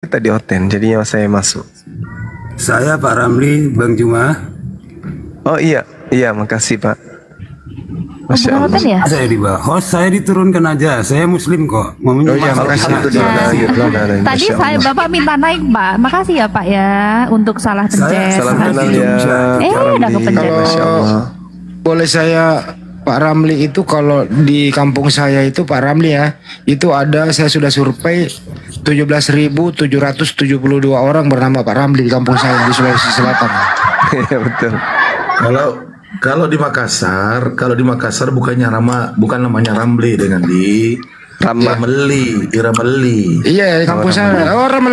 kita di hotel, jadinya saya masuk. Saya Pak Ramli, Bang Juma. Oh iya, makasih Pak. Masya Allah. Allah. Ya? Saya di bawah host, saya diturunkan aja. Saya Muslim kok. Mau makasih. Tadi Bapak minta naik Pak. Makasih ya Pak ya untuk salah pencet. Salam kenal ya. Udah kepencet. Masya Allah. Boleh saya Pak Ramli itu kalau di kampung saya itu Pak Ramli ya, itu ada saya sudah survei 17.772 orang bernama Pak Ramli di kampung saya di Sulawesi Selatan. Iya betul. Kalau di Makassar bukan namanya Ramli dengan di Irameli. Iya di kampung saya orang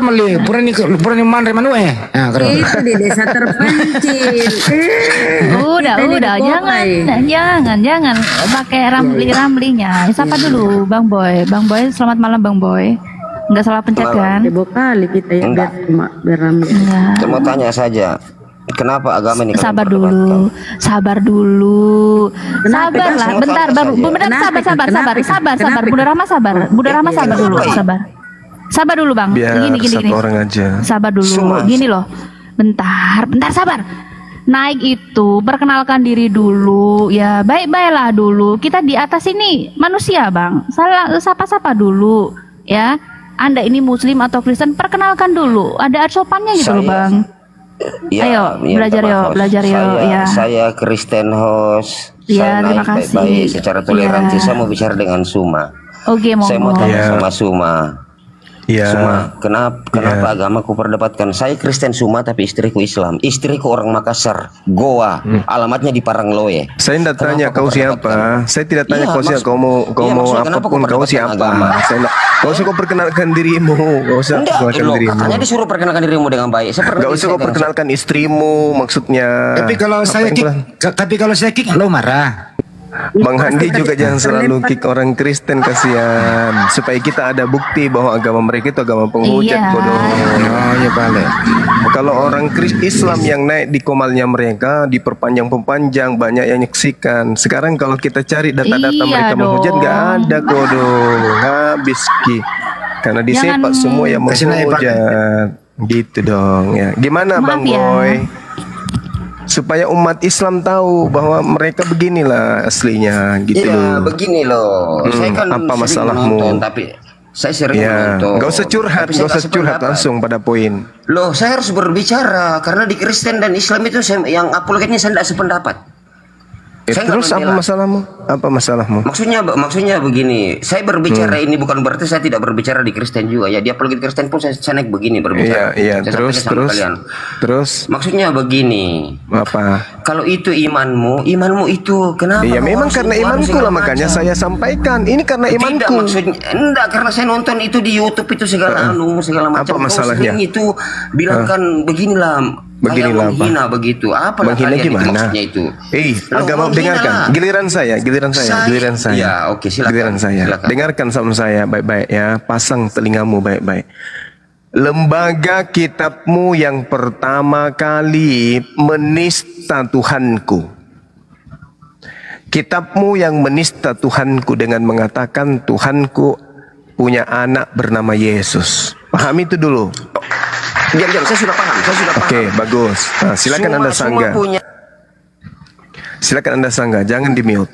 Meli purani manre manue. Nah, itu di desa terpencil. Udah jangan pakai ramlinya. Siapa dulu Bang Boy? Selamat malam Bang Boy. Enggak salah pencet kan? Debo kali kita ya biar ramli. Cuma tanya saja. Kenapa agama ini? Sabar dulu. Sabarlah, bentar baru. Sabar. Bunda Rama sabar dulu, sabar dulu Bang. Gini. Orang aja. Sabar dulu. Gini loh. Bentar sabar. Naik itu perkenalkan diri dulu ya, baik-baiklah dulu. Kita di atas ini manusia Bang. Sapa-sapa dulu ya. Anda ini Muslim atau Kristen, perkenalkan dulu. Ada sopannya gitu loh Bang. Ya, ayo belajar yuk ya. Saya Kristen host. Ya, saya terima kasih. Baik-baik secara toleransi. Saya mau bicara dengan Suma. Oke, saya mau tanya sama Suma. Iya. Suma, kenapa agamaku perdebatkan? Saya Kristen Suma tapi istriku Islam. Istriku orang Makassar, Goa. Alamatnya di Parangloe. Saya tidak tanya kau siapa. Saya tidak tanya kau siapa. Kau mau apapun kau siapa. Kau usah kau perkenalkan dirimu. Kau usah perkenalkan dirimu. Katanya disuruh perkenalkan dirimu dengan baik. Gak usah kau perkenalkan istrimu maksudnya. Tapi kalau saya kick lo marah. Bang Handi juga jangan selalu kick orang Kristen, kasihan. Supaya kita ada bukti bahwa agama mereka itu agama penghujat bodoh. Oh ya balik. Kalau orang Islam yang naik di komalnya mereka diperpanjang banyak yang nyaksikan. Sekarang kalau kita cari data-data mereka menghujat gak ada bodoh. Habis ki. Karena disepak semua yang menghujat. Gitu dong ya. Gimana Bang Boy? Supaya umat Islam tahu bahwa mereka beginilah aslinya gitu loh. Iya, begini loh. Saya kan apa masalahmu? Menonton, tapi saya sering menonton. Gak usah curhat, langsung pada poin. Loh, saya harus berbicara karena di Kristen dan Islam itu yang apologetnya saya tidak sependapat. Terus apa masalahmu? Maksudnya begini, saya berbicara ini bukan berarti saya tidak berbicara di Kristen juga ya. Di apologet Kristen pun saya naik begini berbicara. Iya, terus. Maksudnya begini. Apa? Kalau itu imanmu itu kenapa? Iya, memang karena imanku lah makanya saya sampaikan. Ini karena imanku. Tidak maksudnya, enggak karena saya nonton itu di YouTube itu segala macam. Apa masalahnya? Itu bilangkan beginilah. Menghina begitu. Apa menghina gimana? Itu? Agama dengarkan. Giliran saya. Ya, oke, silakan. Giliran saya. Silakan. Dengarkan sama saya baik-baik ya. Pasang telingamu baik-baik. Lembaga kitabmu yang pertama kali menista Tuhanku. Kitabmu yang menista Tuhanku dengan mengatakan Tuhanku punya anak bernama Yesus. Pahami itu dulu. Diam, saya sudah paham. Oke, bagus. Nah, silakan Anda sanggah. Silakan Anda sanggah, jangan di mute.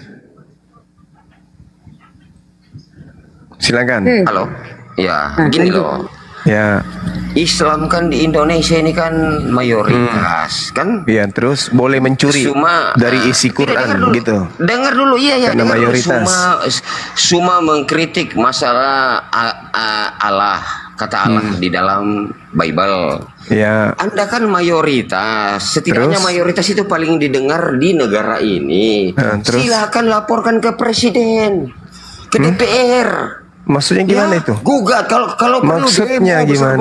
Silakan. Halo. Ya, begini loh. Ya. Islam kan di Indonesia ini kan mayoritas, kan? Iya, terus boleh mencuri dari isi Quran gitu. Dengar dulu, iya. Karena mayoritas. Suma mengkritik masalah Allah. Kata Allah di dalam Bible. Ya. Anda kan mayoritas. Setidaknya mayoritas itu paling didengar di negara ini. Silakan laporkan ke presiden, ke DPR. Maksudnya gimana itu? Gugat kalau maksudnya gimana?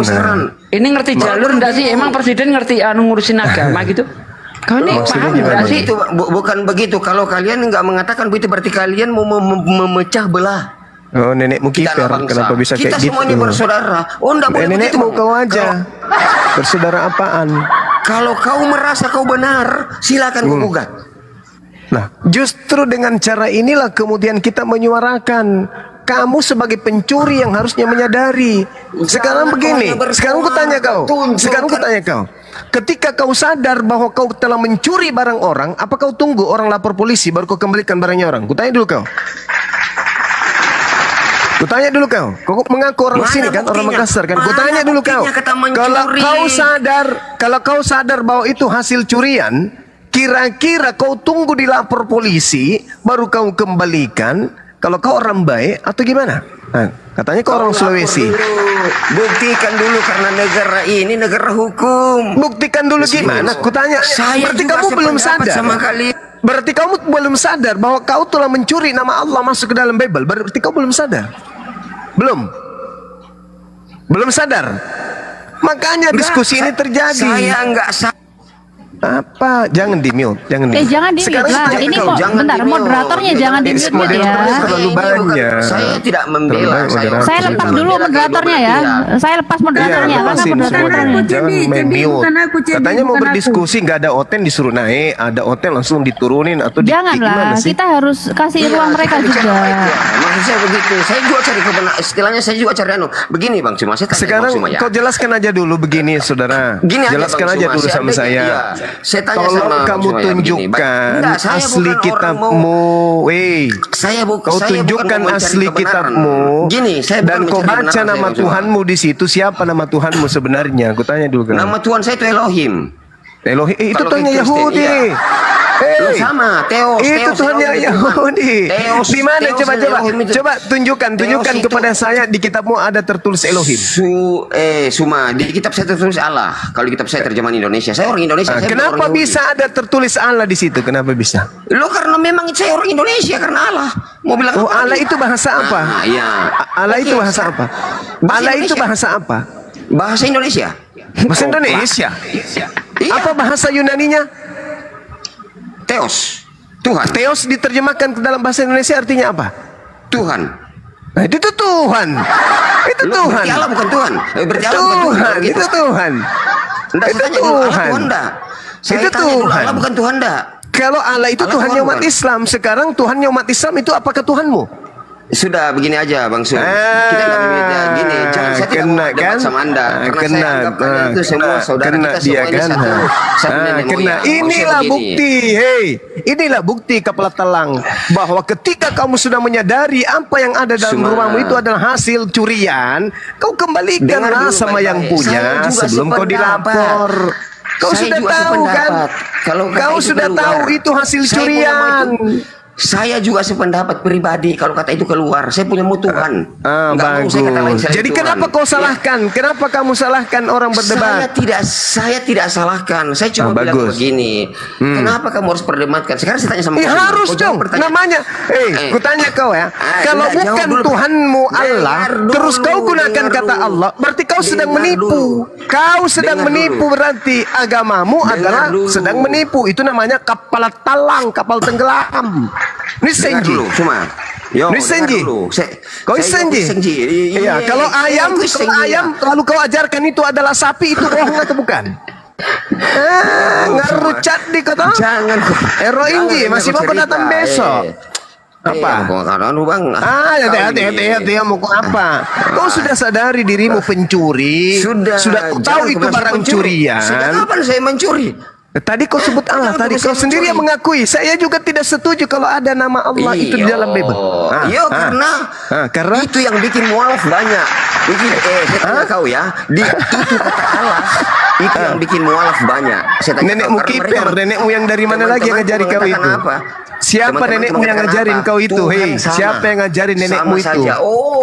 Ini ngerti jalur enggak sih? Emang presiden ngerti ngurusin agama gitu? Kau ini paham enggak sih? Itu bukan begitu. Kalau kalian nggak mengatakan begitu berarti kalian mau memecah belah. Oh, nenekmu kiper, kenapa bisa kayak gitu? Kita semuanya bersaudara. Oh, enggak boleh begitu. Nenekmu kau aja. Bersaudara apaan? Kalau kau merasa kau benar, silakan kau gugat. Nah, justru dengan cara inilah kemudian kita menyuarakan kamu sebagai pencuri yang harusnya menyadari. Sekarang begini, sekarang ku tanya kau. Sekarang ku tanya kau. Ketika kau sadar bahwa kau telah mencuri barang orang, apa kau tunggu orang lapor polisi baru kau kembalikan barangnya orang? Ku tanya dulu kau. Kutanya dulu kau mengaku orang sini kan, orang Makassar kan. Kutanya dulu kau, kalau kau sadar bahwa itu hasil curian, kira-kira kau tunggu dilapor polisi, baru kau kembalikan. Kalau kau orang baik atau gimana? Nah, katanya kau orang Sulawesi. Buktikan dulu karena negara ini negara hukum. Buktikan dulu gimana? Kutanya. Berarti kamu belum sadar. Berarti kamu belum sadar bahwa kau telah mencuri nama Allah masuk ke dalam Bible. Berarti kau belum sadar. Belum sadar. Makanya diskusi ini terjadi. Saya enggak sadar. Apa? Jangan di-mute, jangan di-mute. Jangan di-mute lah. Ini kok bentar, moderatornya jangan di-mute ya. Terlalu banyak. Saya tidak membela. Saya lepas dulu moderatornya ya. Saya lepas moderatornya. Jangan main mute. Katanya mau berdiskusi, nggak ada Oten disuruh naik, ada Oten langsung diturunin atau janganlah. Kita harus kasih ruang mereka juga. Maksud saya begitu. Saya juga cari kebenaran. Istilahnya saya juga cari Begini Bang Cuma, saya sekarang kau jelaskan aja dulu begini, saudara. Jelaskan aja dulu sama saya. Saya tanya tolong sama kamu tunjukkan asli kitabmu. Kau tunjukkan asli kitabmu. Gini, dan kau baca nama Tuhanmu di situ. Siapa nama Tuhanmu sebenarnya? Aku tanya dulu kan. Nama Tuhan saya itu Elohim. Elohim itu Tuhannya Yahudi. Sama Theos. Itu Tuhannya Yahudi. Di mana? Coba tunjukkan kepada saya di kitabmu ada tertulis Elohim. Suma di kitab saya tertulis Allah. Kalau di kitab saya terjemahan Indonesia, saya orang Indonesia. Kenapa bisa ada tertulis Allah di situ? Kenapa bisa? Lo karena memang saya orang Indonesia karena Allah. Mau bilang apa? Allah itu bahasa apa? Allah itu bahasa apa? Allah itu bahasa apa? Bahasa Indonesia. Bahasa Indonesia. Apa bahasa Yunaninya? Theos, Tuhan. Theos diterjemahkan ke dalam bahasa Indonesia artinya apa? Tuhan. Nah, itu Tuhan. Itu Tuhan. Berarti Allah bukan Tuhan. Berarti Allah bukan Tuhan. Itu Tuhan. Itu Tuhan. Itu Tuhan. Allah bukan Tuhan dah. Kalau Allah itu Tuhannya umat Islam, sekarang Tuhannya umat Islam itu apakah Tuhanmu? Sudah begini aja Bang Sun. Kita nggak beda gini. Saya tidak mau debat sama Anda karena saya anggap kalian itu semua saudara kita semuanya satu nenek moyang. Inilah bukti, inilah bukti kepala telang bahwa ketika kamu sudah menyadari apa yang ada dalam rumahmu itu adalah hasil curian, kau kembalikanlah sama yang punya sebelum kau dilapor. Kau sudah tahu kan? Kau sudah tahu itu hasil curian. Saya juga sependapat pribadi kalau kata itu keluar. Saya punya Tuhan. Bagus. Jadi kenapa kau salahkan? Kenapa kamu salahkan orang berdebat? Saya tidak salahkan. Saya cuma bilang begini. Kenapa kamu harus perdebatkan? Sekarang saya tanya sama kamu. Harus dong. Namanya. Ku tanya kau ya. Kalau bukan Tuhanmu Allah, terus kau gunakan kata Allah, berarti kau sedang menipu. Kau sedang menipu, berarti agamamu adalah sedang menipu. Itu namanya kapal talang, kapal tenggelam. Ini senji. Ini senji. Kau senji. Iya, kalau ayam lalu kau ajarkan itu adalah sapi, itu bohong atau bukan? Ngarucat di kota. Jangan. Inji masih mau datang besok. Apa? Hati-hati mau apa? Kau sudah sadari dirimu pencuri. Sudah tahu itu barang curian. Sudah kapan saya mencuri? Tadi kau sebut Allah, tadi kau sendiri yang mengakui. Saya juga tidak setuju kalau ada nama Allah itu di dalam Bible. Karena itu yang bikin mualaf banyak. Saya tanya kau ya, itu kata Allah itu yang bikin mualaf banyak. Nenekmu kiper, nenekmu yang dari mana lagi yang ngajari kau itu? Siapa nenekmu yang ngajarin kau itu? Hei, siapa yang ngajarin nenekmu itu?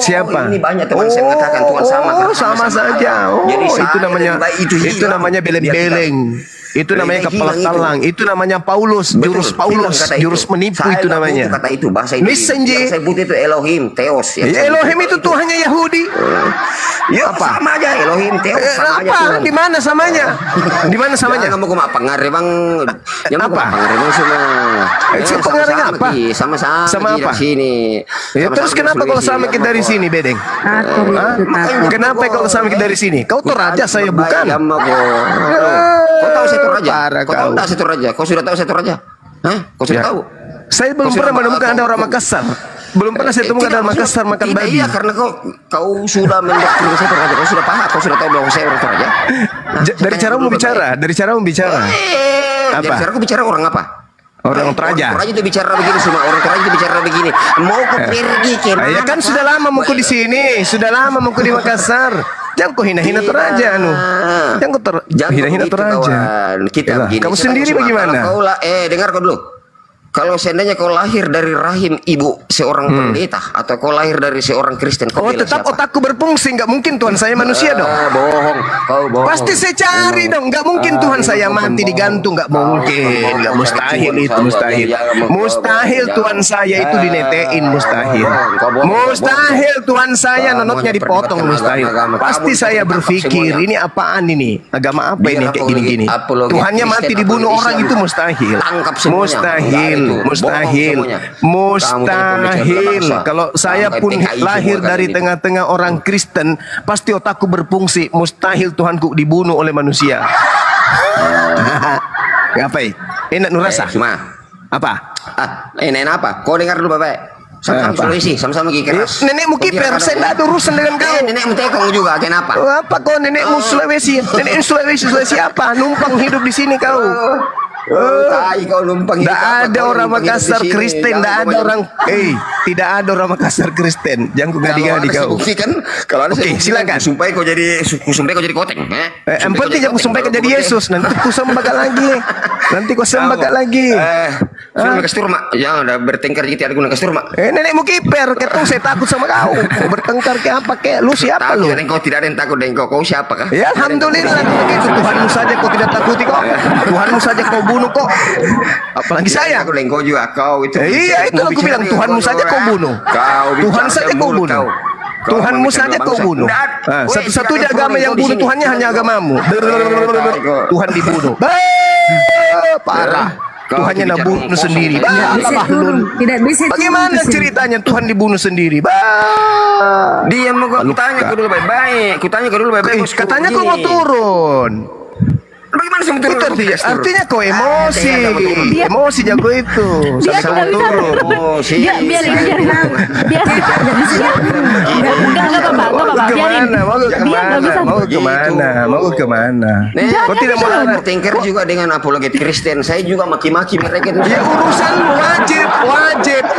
Siapa? Ini banyak teman saya mengatakan Tuhan sama. Sama saja. Itu namanya beleng-beleng. Itu namanya kepala talang. Itu namanya Paulus, jurus menipu itu namanya. Kata itu bahasa Indonesia. Yang saya sebut itu Elohim, Theos. Elohim itu Tuhannya Yahudi. Apa? Sama aja Elohim, Theos. Apa? Di mana samanya? Di mana samanya? Kamu kok pengaruh bang? Apa? Pengaruh semua. Pengaruhnya apa? Sama apa? Sini. Terus kenapa kalau sama kita dari sini, Bedeng? Kenapa kalau sama kita dari sini? Kau tuh raja, saya bukan. Kau tahu saya Raja. Kau tahu tak Setu Raja? Kau sudah tahu Setu Raja? Hah? Kau sudah tahu? Saya belum pernah menemukan ada orang Makassar. belum pernah saya temukan dalam Makassar makan tidak, babi. Iya, karena kau sudah mendoktrin saya Toraja. Kau sudah paham, kau sudah tahu bahwa saya orang Toraja. Dari cara bicara, dari cara bicara. Dari cara aku bicara orang apa? Orang Toraja. Orang Toraja itu bicara begini semua. Orang Toraja itu bicara begini. Mau ku pergi ke mana? Ya kan sudah lama mau di sini, sudah lama mau di Makassar. Jangan kau hina-hina Toraja anu. Jangan kau hina-hina Toraja. Kita begini. Kamu sendiri bagaimana? Dengar kau dulu. Kalau seandainya kau lahir dari rahim ibu seorang pendeta atau kau lahir dari seorang Kristen, kau bela tetap siapa? otakku berfungsi, nggak mungkin Tuhan saya manusia dong. Bohong, kau bohong. Pasti saya cari dong, nggak mungkin Tuhan saya mati digantung, nggak mungkin, nggak mustahil itu, mustahil, mustahil Tuhan saya itu dinetein, mustahil, mustahil Tuhan saya nonotnya dipotong, mustahil. Pasti saya berpikir ini apaan ini, agama apa ini kayak gini-gini. Tuhannya mati dibunuh orang itu mustahil, mustahil. Mustahil, mustahil. Kalau saya pun lahir dari tengah-tengah orang Kristen, pasti otakku berfungsi. Mustahil Tuhanku dibunuh oleh manusia. Ngapain? Enak nurasa? Apa? Enak apa? Kau dengar dulu bapak. Sama-sama Sulawesi, sama-sama gigi keras. Nenekmu kiper, saya tidak ada urusan dengan kau. Nenekmu tekong juga, kenapa? Apa kau nenekmu Sulawesi? Nenekmu Sulawesi apa? Numpang hidup di sini kau. Kau numpang hidup. Tidak ada orang Makassar Kristen, tidak ada orang. Tidak ada orang Makassar Kristen. Jangan kau gadi-gadi kau. Kalau ada Oke, silakan. Sumpah kau jadi koteng. Yang penting jangan sumpah kau jadi Yesus. Nanti kau sembah lagi. Nanti kau sembah lagi. Sudah kasih turma. Jangan ada bertengkar gitu ada guna kasih turma. Nenekmu kiper, ketong saya takut sama kau. Kau bertengkar ke apa ke? Lu siapa lu? Kau tidak ada yang takut dengan kau siapa kah? Ya alhamdulillah. Tuhanmu saja kau tidak takuti kok. Tuhanmu saja kau bunuh kok. Apalagi saya. Aku dengan kau juga kau itu. Iya itu aku bilang Tuhanmu saja kau bunuh. Tuhan saja kau bunuh. Tuhanmu saja kau bunuh. Satu-satunya agama yang bunuh Tuhannya hanya agamamu. Tuhan dibunuh. Parah. Tuhannya nabunuh sendiri. Tidak bisa. Bagaimana ceritanya Tuhan dibunuh sendiri? Dia mau tanya kau dulu baik-baik. Kutanya kau dulu baik-baik. Katanya kau mau turun. Bagaimana sih betul? Artinya kau emosi. Emosi jago itu. Dia tidak bisa emosi. Biar Mau kemana? Kau tidak mau bertengkar juga dengan apologet Kristen. Saya juga maki-maki mereka itu. Ya urusan wajib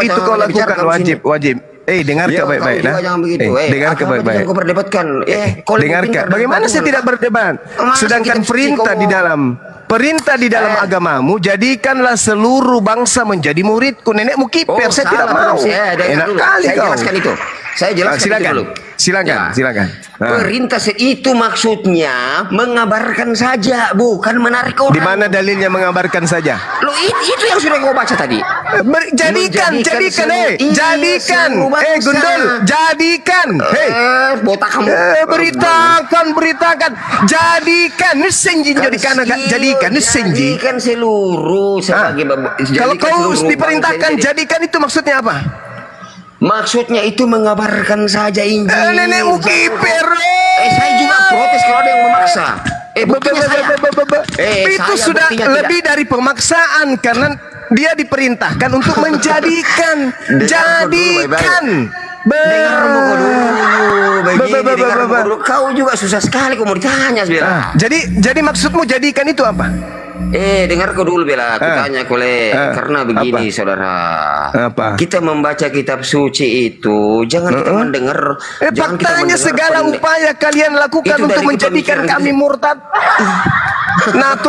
itu kau lakukan wajib. Dengar ke baik-baik dah. Dengar ke baik-baik. Kau berdebatkan. Dengar ke. Bagaimana saya tidak berdebat? Sedangkan perintah di dalam agamamu, jadikanlah seluruh bangsa menjadi muridku. Nenekmu kiper, saya tidak mau. Enak kali kau. Jelaskan itu. Saya jelaskan itu dulu. Silakan. Perintah itu maksudnya mengabarkan saja, bukan menarik orang. Di mana dalilnya mengabarkan saja? Lo itu yang sudah kau baca tadi. Jadikan. Gundul, jadikan. Botak kamu. Beritakan. Jadikan. Nusenji jadikan. Nusenji. Jadikan seluruh sebagai. Kalau kau diperintahkan jadikan itu maksudnya apa? Maksudnya itu mengabarkan saja Injil. Nenekmu kiper. Saya juga protes kalau ada yang memaksa. Buktinya saya. Itu sudah lebih dari pemaksaan karena dia diperintahkan untuk menjadikan. Jadikan. Kau juga susah sekali kau mau ditanya sebenarnya. Jadi maksudmu jadikan itu apa? Dengar kau dulu Bella, aku tanya kau karena begini apa? saudara. Apa? Kita membaca kitab suci itu jangan kita mendengar. Faktanya segala upaya kalian lakukan itu untuk menjadikan kami murtad.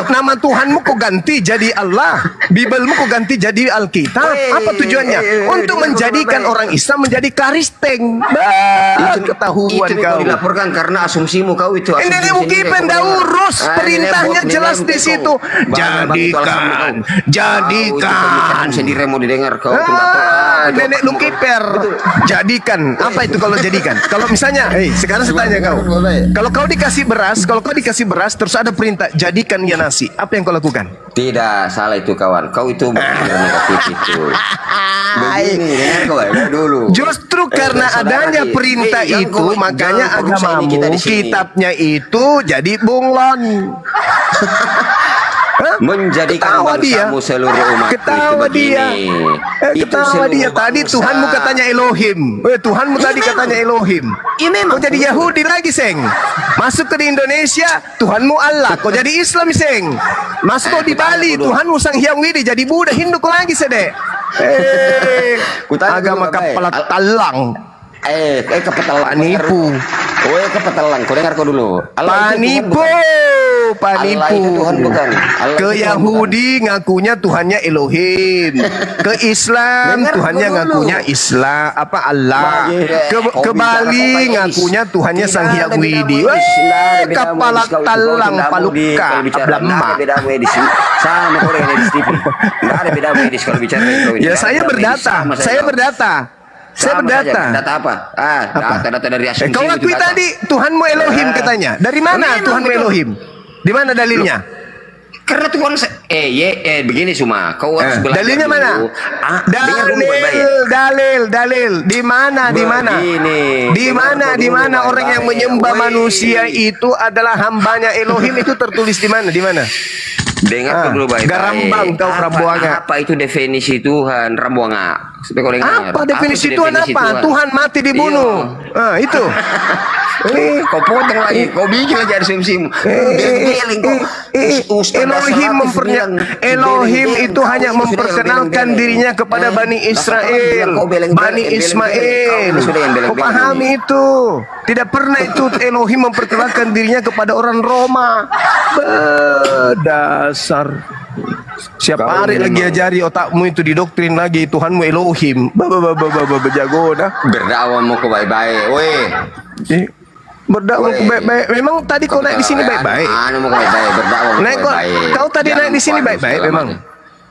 Nama Tuhanmu kau ganti jadi Allah, Bibelmu kau ganti jadi Alkitab. Apa tujuannya? Untuk menjadikan orang Islam menjadi Kristen. Ketahuan itu kau. Dilaporkan karena asumsimu kau itu. Nenekmu kipen dah urus. Perintahnya jelas di situ. Jadikan. Sendiri mau didengar kau. Nenek lu kiper. Jadikan. Apa itu kalau jadikan? Kalau misalnya, sekarang saya tanya kau. Kalau kau dikasih beras, terus ada perintah jadikan ya nasi. Apa yang kau lakukan? Tidak, salah itu kawan. Kau itu negatif itu. Begini, dengar kau dulu. Justru karena adanya perintah itu, makanya agamamu, kitabnya itu jadi bunglon. menjadikan bangsamu seluruh umat ketawa dia. Ketawa dia. Tadi Tuhanmu katanya Elohim. Tuhanmu tadi katanya Elohim. Memang. Kau jadi Yahudi lagi, Seng. Masuk ke di Indonesia, Tuhanmu Allah. Kau jadi Islam, Seng. Masuk kau di Bali, Tuhanmu Sang Hyang Widi. Jadi Buddha Hindu kau lagi, Sedek. Agama kepala talang. Kepetelang. Panipu. Kepetelang. Kau dengar kau dulu. Panipu. Ke Yahudi ngakunya Tuhannya Elohim. Ke Islam Tuhannya ngakunya Allah. Ke Bali ngakunya Tuhannya Sang Hyang Widi. Kepala talang paluka ablama. Sama orang yang di TV. Nggak ada beda medis kalau bicara itu. Ya saya berdata. Saya berdata. Data apa? Data dari asumsi. Kau akui tadi Tuhanmu Elohim katanya. Dari mana Tuhanmu Elohim? Di mana dalilnya? Karena Tuhan begini Suma, kau harus belajar dalilnya dulu. Mana? Dalil. Di mana orang yang menyembah manusia itu adalah hambanya Elohim itu tertulis di mana? Di mana? Dengar dulu baik-baik. Garambang kau Rambuanga. Apa itu definisi Tuhan Rambuanga? Apa definisi Tuhan apa? Tuhan mati dibunuh. Itu. Kau potong lagi, kau bikin lagi asumsimu. Elohim itu hanya memperkenalkan dirinya kepada Bani Israel, Bani Ismail. Kau pahami itu? Tidak pernah itu Elohim memperkenalkan dirinya kepada orang Roma. Berdasar. Siapa hari lagi ajari otakmu itu didoktrin lagi Tuhanmu Elohim. Jago dah. Berdakwahmu ke baik-baik, weh. Berdakwah baik-baik. Memang tadi kau naik di sini baik-baik. Naik kau tadi naik di sini baik-baik memang.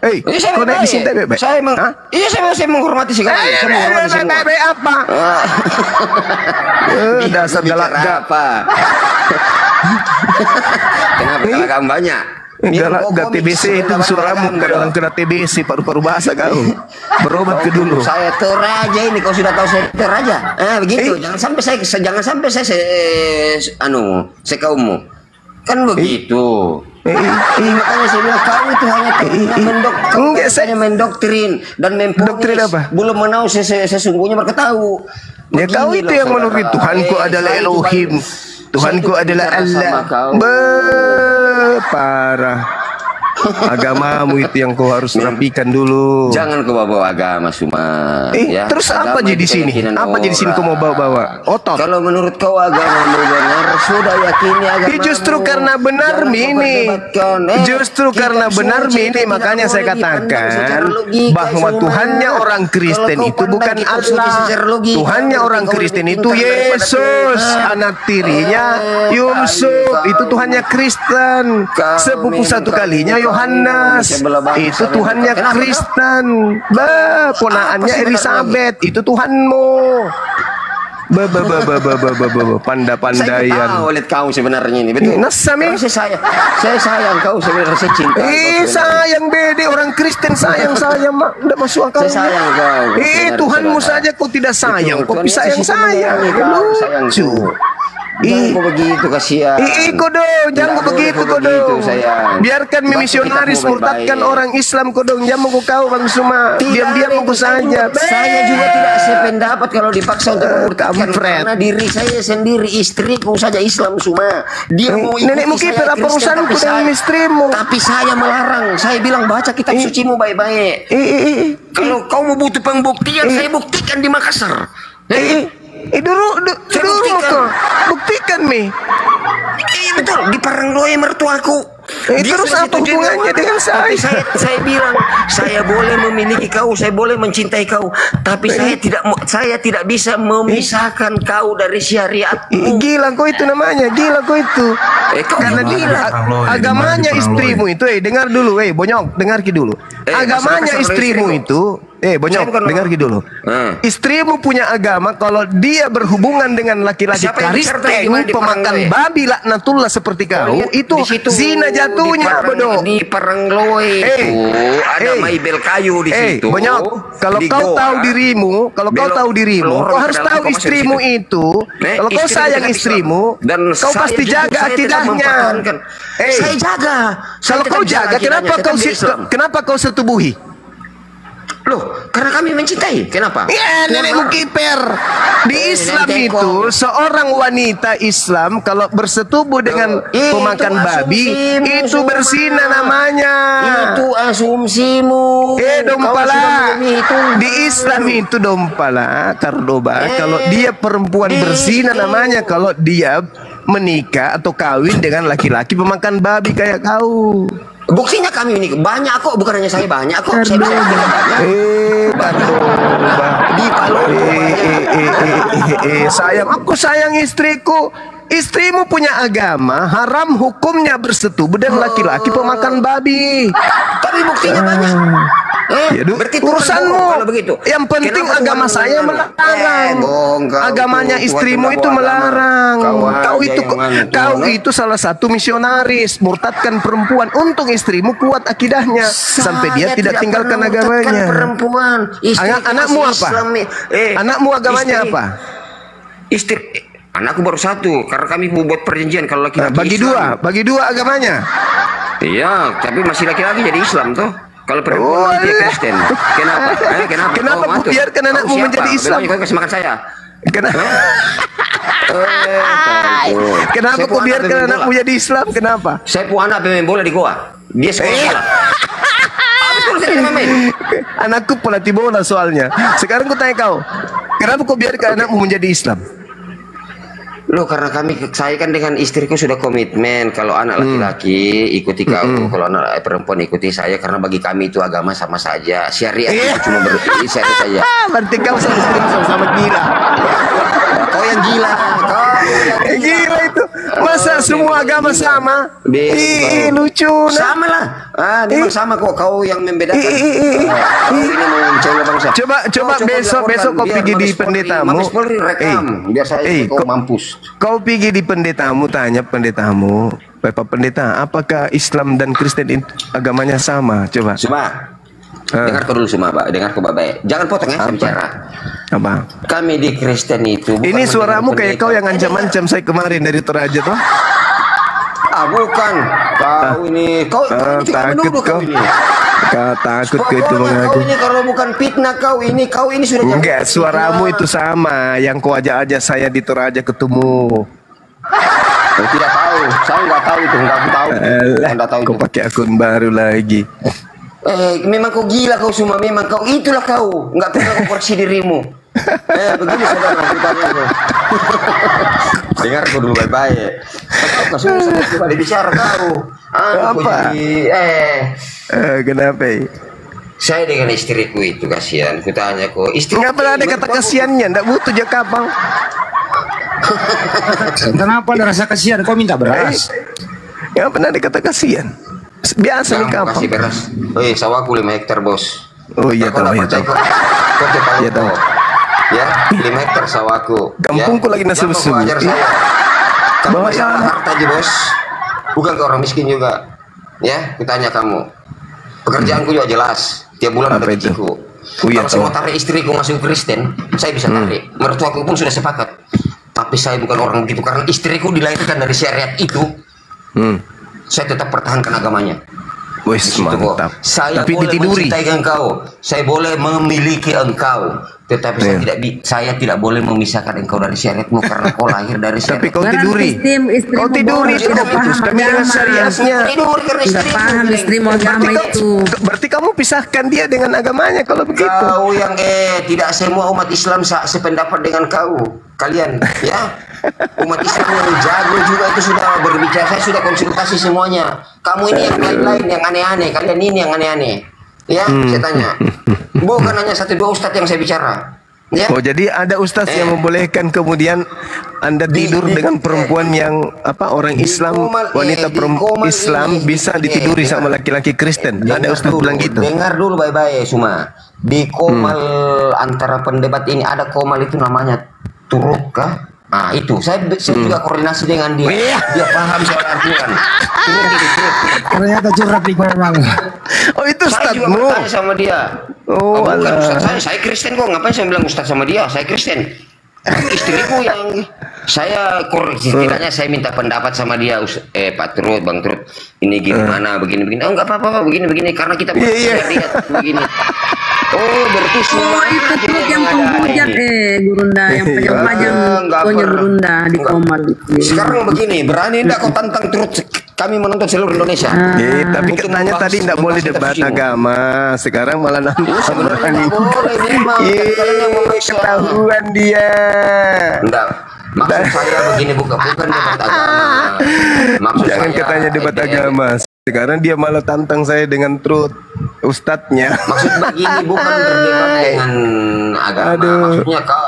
Kau naik di sini baik-baik. Saya menghormati sih kau. Baik-baik apa? Dasar galak apa? Kenapa galak banyak? Galak TBC itu surah kamu dalam kena TBC paru-paru basah kau. Berobat ke dulu. Saya teraja ini kau sudah tahu saya teraja. Begitu. Jangan sampai saya sekaummu. Kan begitu. Makanya saya bilang kau itu hanya mendoktrin dan memfonis. Belum menahu sesungguhnya berketahu. Ya kau itu yang menurut Tuhanku adalah Elohim. Tuhanku adalah Allah. Parah. Agamamu itu yang kau harus rapikan dulu. Jangan kau bawa agama Suma. Terus apa jadi sini? Apa jadi sini kau mau bawa otot? Kalau menurut kau agamamu benar, sudah yakini agamamu. Justru karena benar Mini. Justru karena benar Mini makanya saya katakan bahwa Tuhannya orang Kristen itu bukan Allah. Tuhannya orang Kristen itu Yesus, anak tirinya Yusuf. Itu Tuhannya Kristen. Sepupu satu kalinya Yohanes, itu Tuhannya Kristen. Ponaannya Elizabeth, itu Tuhanmu. Pandai-pandaian. Saya tahu kau sebenarnya ini betul. Nasami. Saya sayang kau sebenarnya, saya cinta. Sayang bede orang Kristen sayang mak tidak masuk akal. Saya sayang kau. Tuhanmu saja kau tidak sayang, kau sayang. Lucu. Jangan kau begitu kasihan. Jangan kau begitu kodo. Biarkan misionaris murtadkan orang Islam kodong. Jangan kau Bang Suma. Diam-diam aku saja. Saya juga tidak sependapat kalau dipaksa untuk memurtadkan karena diri saya sendiri, istriku saja Islam Suma. Dia mau nenekmu kiper apa urusanku dengan istrimu? Tapi saya melarang. Saya bilang baca kitab sucimu baik-baik. Kalau kau mau butuh pembuktian, saya buktikan di Makassar. Buktikan Mi. Betul, di Parangloe mertuaku. Terus apa hubungannya dengan saya? Saya bilang, saya boleh memiliki kau, saya boleh mencintai kau, tapi saya tidak bisa memisahkan kau dari syariat. Gila kau itu namanya, gila kau itu. Karena agamanya istrimu itu, dengar dulu, Bonyok, dengar dulu. Agamanya istrimu itu Bonyok, dengar gitu dulu. Istrimu punya agama kalau dia berhubungan dengan laki-laki Kristen, pemakan babi laknatullah seperti kau, itu zina jatuhnya, bodoh. Di Parangloe itu ada maibel kayu di situ. Bonyok, kalau kau tahu dirimu, kau harus tahu istrimu itu. Kalau kau sayang istrimu, dan kau pasti jaga akidahnya. Saya jaga. Kalau kau jaga, kenapa kau setubuhi? Loh, karena kami mencintai. Kenapa? Ya, nenekmu kiper. Di Islam itu, seorang wanita Islam kalau bersetubuh dengan pemakan babi, itu berzina namanya. Itu asumsimu. Dompala. Di Islam itu dompala, Kardoba. Kalau dia perempuan berzina namanya kalau dia menikah atau kawin dengan laki-laki pemakan babi kayak kau. Buktinya kami ini banyak kok, bukan hanya saya banyak kok. Saya bisa sayang, aku sayang istriku. Istrimu punya agama, haram hukumnya bersetubuh dengan laki-laki pemakan babi. Tapi buktinya banyak. Urusanmu. Yang penting agama saya melarang. Agamanya istrimu itu melarang. Kau itu salah satu misionaris, murtadkan perempuan. Untung istrimu kuat akidahnya sampai dia tidak tinggalkan agamanya. Anakmu apa? Anakmu agamanya apa? Anakku baru satu, karena kami buat perjanjian kalau laki-laki bagi dua agamanya. Iya, tapi masih laki-laki jadi Islam toh. Kalau perempuan dia Kristen. Kenapa? Kenapa kau biarkan anakmu menjadi Islam? Kau kasih makan saya. Kenapa kau biarkan anakmu jadi Islam? Kenapa? Saya punya anak pemain bola di Goa. Dia sekolah bola. Anakku pelatih bola soalnya. Sekarang ku tanya kau, kenapa kau biarkan anakmu menjadi Islam? Loh, karena saya kan dengan istriku sudah komitmen kalau anak laki-laki ikuti kau, kalau anak perempuan ikuti saya, karena bagi kami itu agama sama saja. Syariat itu cuma syariat saja. Berarti kau sama gila. Kau yang gila. Gila itu. Masa semua agama sama? Lucu. Sama lah. Memang sama kok. Kau yang membedakan. Ini mau mencoba bangsa. Coba besok kau pergi di pendetamu. Biar saya kau mampus. Kau pergi di pendetamu, tanya pendetamu, Bapak Pendeta, apakah Islam dan Kristen agamanya sama? Coba. Dengar kau dulu semua, Pak. Dengar kau baik. Jangan potong ya, saya bicara. Apa? Kami di Kristen itu. Ini suaramu kayak kau yang ancam-ancam saya kemarin dari Toraja toh? Bukan. Kau ini takut kau ini. Kau takut ke itu mengaku. Kau ini kalau bukan fitnah kau ini sudah. Enggak, suaramu itu sama yang kau ajak-ajak saya di Toraja ketemu. Kau tidak tahu, saya nggak tahu itu, nggak tahu. Anda tahu. Kau pakai akun baru lagi. Memang kau gila kau semua, memang kau itulah kau, nggak pernah kau koreksi dirimu. Begini saudara ceritanya kau. Dengar kau dulu baik-baik. Kau sudah bicara kau. Apa? Kenapa? Saya dengan istriku itu kasihan. Kutanya kau, istri. Nggak pernah ada kata kasihannya, nggak butuh jakabang. Kenapa ada rasa kasihan? Kau minta beras? Nggak pernah ada kata kasihan. Biasa nih kapal. Kasih beras. Sawaku 5 hektar bos. Oh iya tahu. Iya tahu. Ya, 5 hektar sawaku. Kampungku lagi nasi susu. Kamu masalah harta aja bos. Bukan ke orang miskin juga. Ya, kutanya kamu. Pekerjaanku juga jelas. Tiap bulan ada gajiku. Kalau saya mau tarik istriku masuk Kristen, saya bisa tarik. Mertuaku pun sudah sepakat. Tapi saya bukan orang begitu, karena istriku dilahirkan dari syariat itu. Saya tetap pertahankan agamanya. Wes mantap. Saya tapi boleh ditiduri. mencintai engkau, saya boleh memiliki engkau, tetapi saya tidak boleh memisahkan engkau dari syariatmu, karena kau lahir dari syariat. Tapi kau tiduri. Kau tiduri tidak paham kami dengan syariatnya. Tidak paham istrimu agama itu. Berarti kamu pisahkan dia dengan agamanya kalau begitu. Kau yang tidak semua umat Islam sependapat dengan kau. Kalian ya, umat Islam yang jago juga itu sudah berbicara, saya sudah konsultasi semuanya. Kamu ini yang lain-lain, yang aneh-aneh, kalian ini yang aneh-aneh. Ya, saya tanya. Bukan hanya 1-2 ustadz yang saya bicara. Ya. Oh, jadi ada ustadz yang membolehkan kemudian Anda tidur dengan perempuan yang orang Islam, wanita Islam bisa ditiduri sama laki-laki Kristen. Ada ustadz bilang gitu. Dengar dulu baik-baik, Suma. di Komal antara pendebat ini ada Komal itu namanya Turut kah? Nah itu saya juga koordinasi dengan dia. Dia paham soal Al-Quran. Ternyata curhat di Komal. Oh itu Saya juga Ustadzmu. bertanya sama dia. Oh, bukan alah. Ustadz saya Kristen kok. Ngapain saya bilang Ustadz sama dia? Saya Kristen. Istriku yang saya setidaknya saya minta pendapat sama dia, Pak Turut, Bang Turut, ini gimana, begini. Oh nggak apa-apa, begini karena kita lihat begini. Oh berarti semua itu Turut yang penghujat Gurunda, yang pajang-pajang pokoknya Gurunda di Komal. Sekarang begini, berani enggak kau tantang Turut? Kami menuntut seluruh Indonesia. Tapi katanya tadi tidak boleh debat agama. Sekarang malah nanti berani. Ketahuan dia. Enggak. Maksud saya begini bukan debat agama. Jangan katanya debat agama. Sekarang dia malah tantang saya dengan Truth Ustadznya. Maksud begini bukan berdebat dengan agama. Maksudnya kau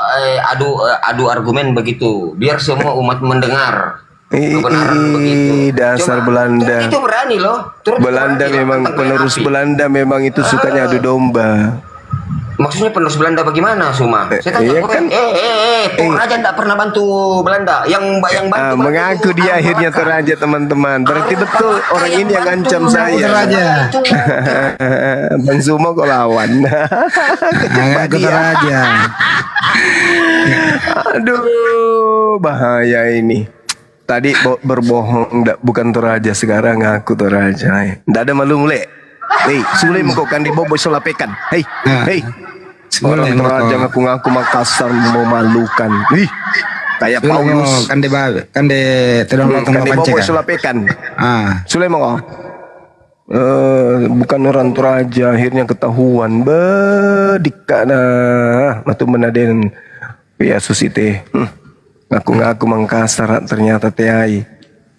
adu argumen begitu. Biar semua umat mendengar. Kebenaran begitu. Dasar Belanda. Itu berani loh. Belanda memang penerus Belanda memang itu sukanya adu domba. Maksudnya penerus Belanda bagaimana, Suma? Saya tanya, Toraja tidak pernah bantu Belanda. Yang bantu. Mengaku dia akhirnya Toraja, teman-teman. Berarti betul orang ini yang ancam saya. Toraja. Bang Zuma kok lawan. Mengaku Toraja. Aduh, bahaya ini. Tadi berbohong, bukan Toraja, sekarang ngaku Toraja. Nggak ada malu mulai. Hei, Sule kok kan dibobo solapekan. Hei, orang Toraja ngaku-ngaku Makassar memalukan. Ih, kayak Paulus. Kan de tolong Kan dibobo solapekan. Sule kok. Bukan orang Toraja, akhirnya ketahuan. Bedikana, matu menaden. Ya susite. Ngaku-ngaku Makassar ternyata teai.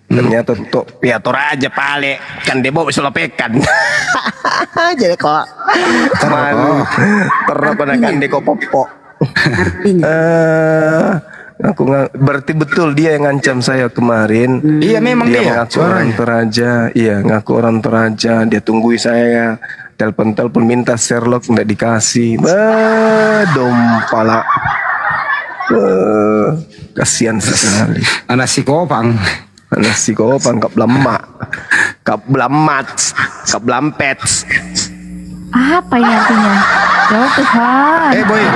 Ternyata tuh pihak Toraja pale kan debo solopekan. Jadi kok malu terapa kan deko popo. Aku berarti betul dia yang ngancam saya kemarin. Iya memang dia ngaku orang Toraja. Iya ngaku orang Toraja. Dia tunggui saya. Telepon minta Sherlock nggak dikasih. Dompala. Kasihan sekali. Anak si Kopang kablampet. Apa ini artinya? Jawab Tuhan. Boy,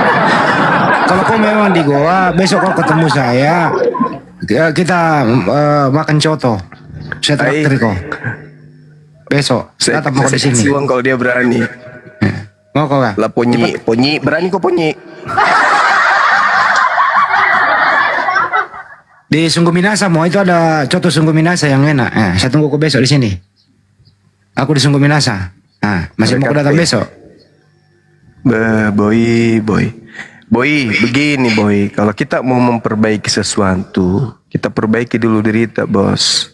kalau kau memang di Goa, besok kau ketemu saya. Kita makan coto. Saya traktir kau. Besok. Tetap mau di sini. Uang kalau dia berani. Mau kau kan? Lah ponyi berani kau ponyi. Di Sungguh Minasa mau itu ada coto Sungguh Minasa yang enak. Saya tunggu kau besok di sini. Aku di Sungguh Minasa. Masih mau datang besok. Boy, begini boy. Kalau kita mau memperbaiki sesuatu, kita perbaiki dulu diri kita, bos.